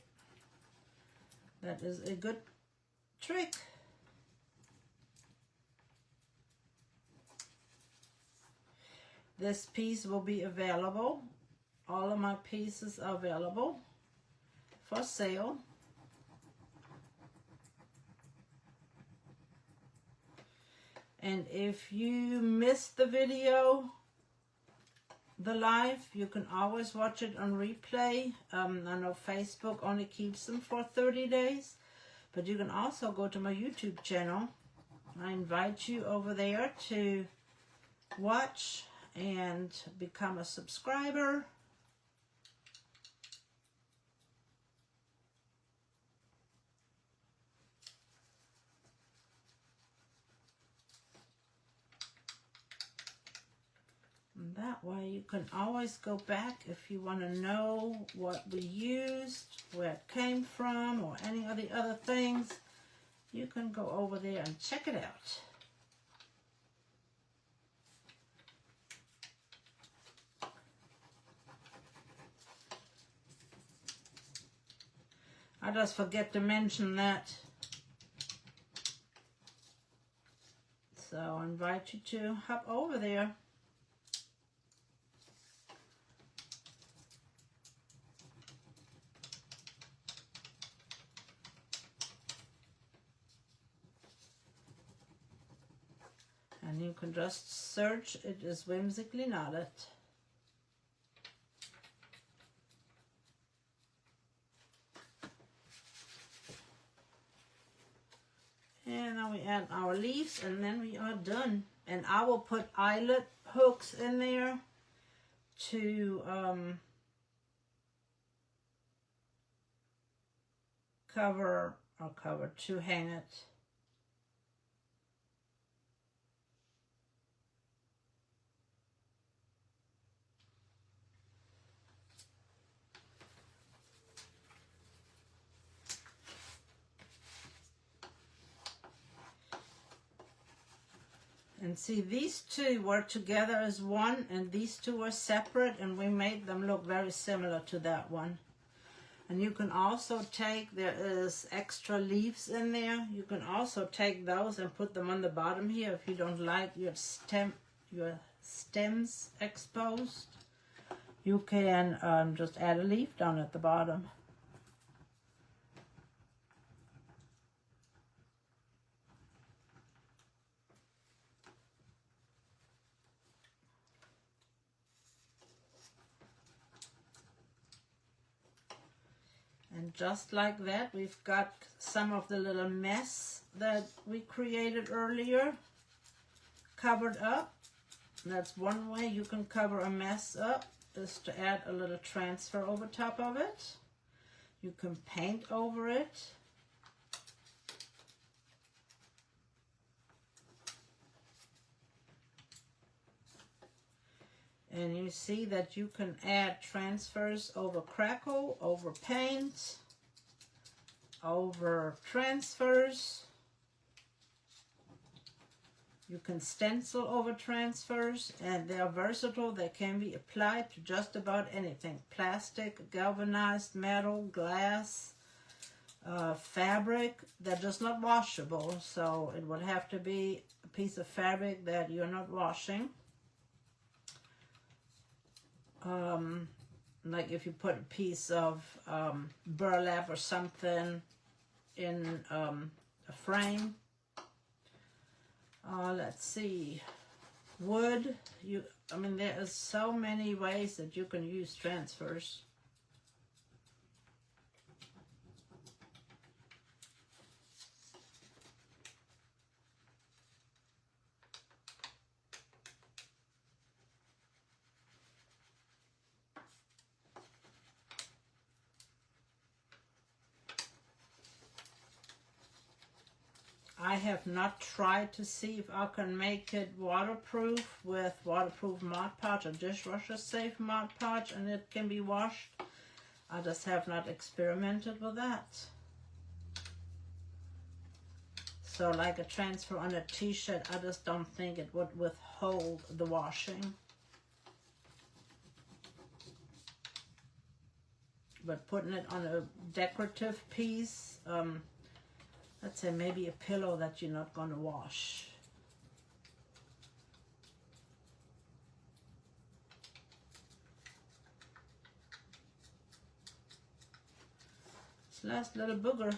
That is a good trick. This piece will be available. All of my pieces are available for sale. And if you missed the video, the live, you can always watch it on replay. I know Facebook only keeps them for 30 days, but you can also go to my YouTube channel. I invite you over there to watch and become a subscriber. And that way you can always go back if you want to know what we used, where it came from, or any of the other things. You can go over there and check it out. I just forget to mention that. So I invite you to hop over there. And you can just search, it is whimsically knotted. And now we add our leaves and then we are done. And I will put eyelet hooks in there to to hang it. And see, these two were together as one, and these two were separate, and we made them look very similar to that one. And you can also take, there is extra leaves in there. You can also take those and put them on the bottom here if you don't like your stems exposed. You can just add a leaf down at the bottom. And just like that, we've got some of the little mess that we created earlier covered up. And that's one way you can cover a mess up, is to add a little transfer over top of it. You can paint over it. And you see that you can add transfers over Crackle, over paint, over transfers. You can stencil over transfers, and they are versatile. They can be applied to just about anything. Plastic, galvanized, metal, glass, fabric. They're just not washable, so it would have to be a piece of fabric that you're not washing. Like if you put a piece of burlap or something in a frame. Let's see, wood. I mean, there is so many ways that you can use transfers. I have not tried to see if I can make it waterproof with waterproof Mod Podge or dishwasher safe Mod Podge, and it can be washed. I just have not experimented with that. So like a transfer on a t-shirt, I just don't think it would withhold the washing. But putting it on a decorative piece, let's say maybe a pillow that you're not going to wash. This last little booger,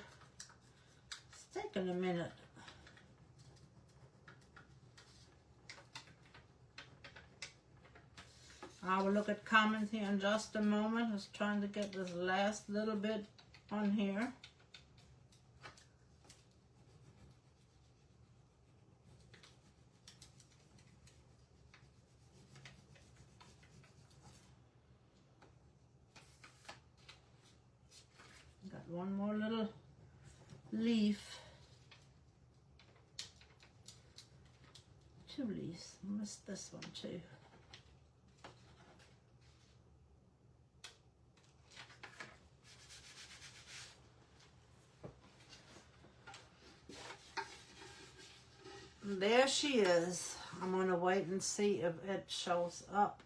it's taking a minute. I will look at comments here in just a moment. I was trying to get this last little bit on here. Got one more little leaf. 2 leaves. I missed this one too. There she is. I'm going to wait and see if it shows up.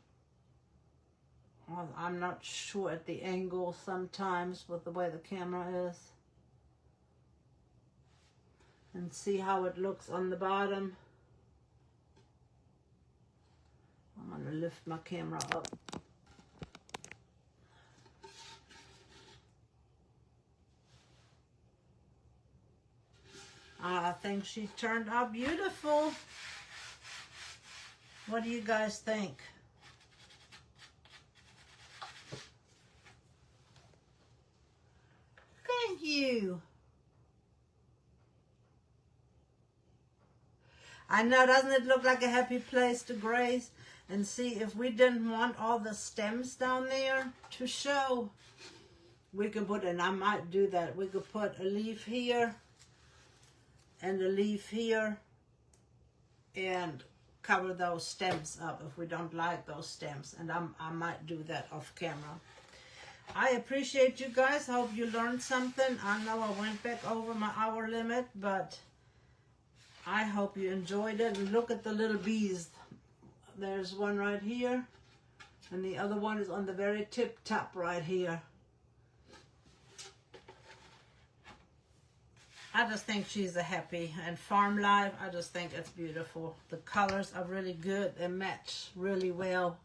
Well, I'm not sure at the angle sometimes with the way the camera is. And see how it looks on the bottom. I'm going to lift my camera up. I think she turned out beautiful. What do you guys think? Thank you. I know, doesn't it look like a happy place to graze? And see, if we didn't want all the stems down there to show, we could put, and I might do that, we could put a leaf here and a leaf here and cover those stems up if we don't like those stems. And I might do that off camera. I appreciate you guys. Hope you learned something. I know I went back over my hour limit, but I hope you enjoyed it. And look at the little bees. There's one right here, and the other one is on the very tip top right here. I just think she's a happy, and farm life, I just think it's beautiful. The colors are really good. They match really well.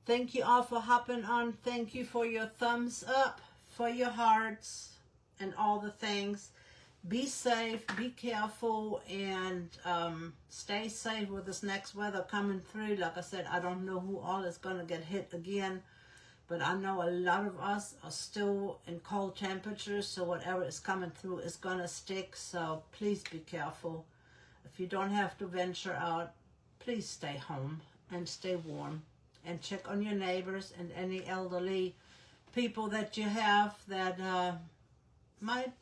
Thank you all for hopping on. Thank you for your thumbs up, for your hearts, and all the things. Be safe, be careful, and stay safe with this next weather coming through. Like I said, I don't know who all is going to get hit again, but I know a lot of us are still in cold temperatures, so whatever is coming through is going to stick. So please be careful. If you don't have to venture out, please stay home and stay warm. And check on your neighbors and any elderly people that you have that might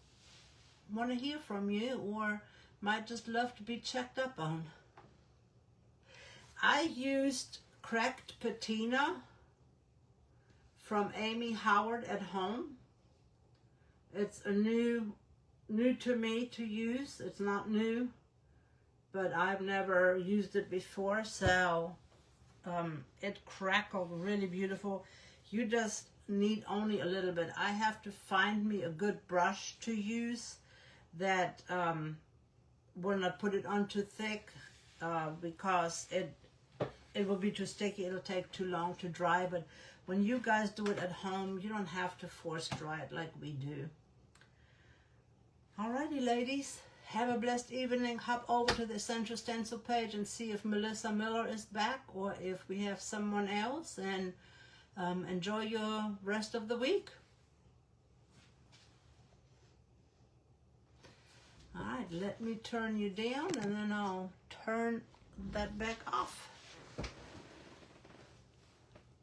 want to hear from you or might just love to be checked up on. I used Cracked Patina from Amy Howard at Home. It's a new to me to use. It's not new, but I've never used it before, so it crackled really beautiful. You just need only a little bit. I have to find me a good brush to use that will not put it on too thick because it will be too sticky. It'll take too long to dry. But when you guys do it at home, you don't have to force dry it like we do. Alrighty, ladies. Have a blessed evening. Hop over to the Essential Stencil page and see if Melissa Miller is back or if we have someone else. And enjoy your rest of the week. All right, let me turn you down and then I'll turn that back off.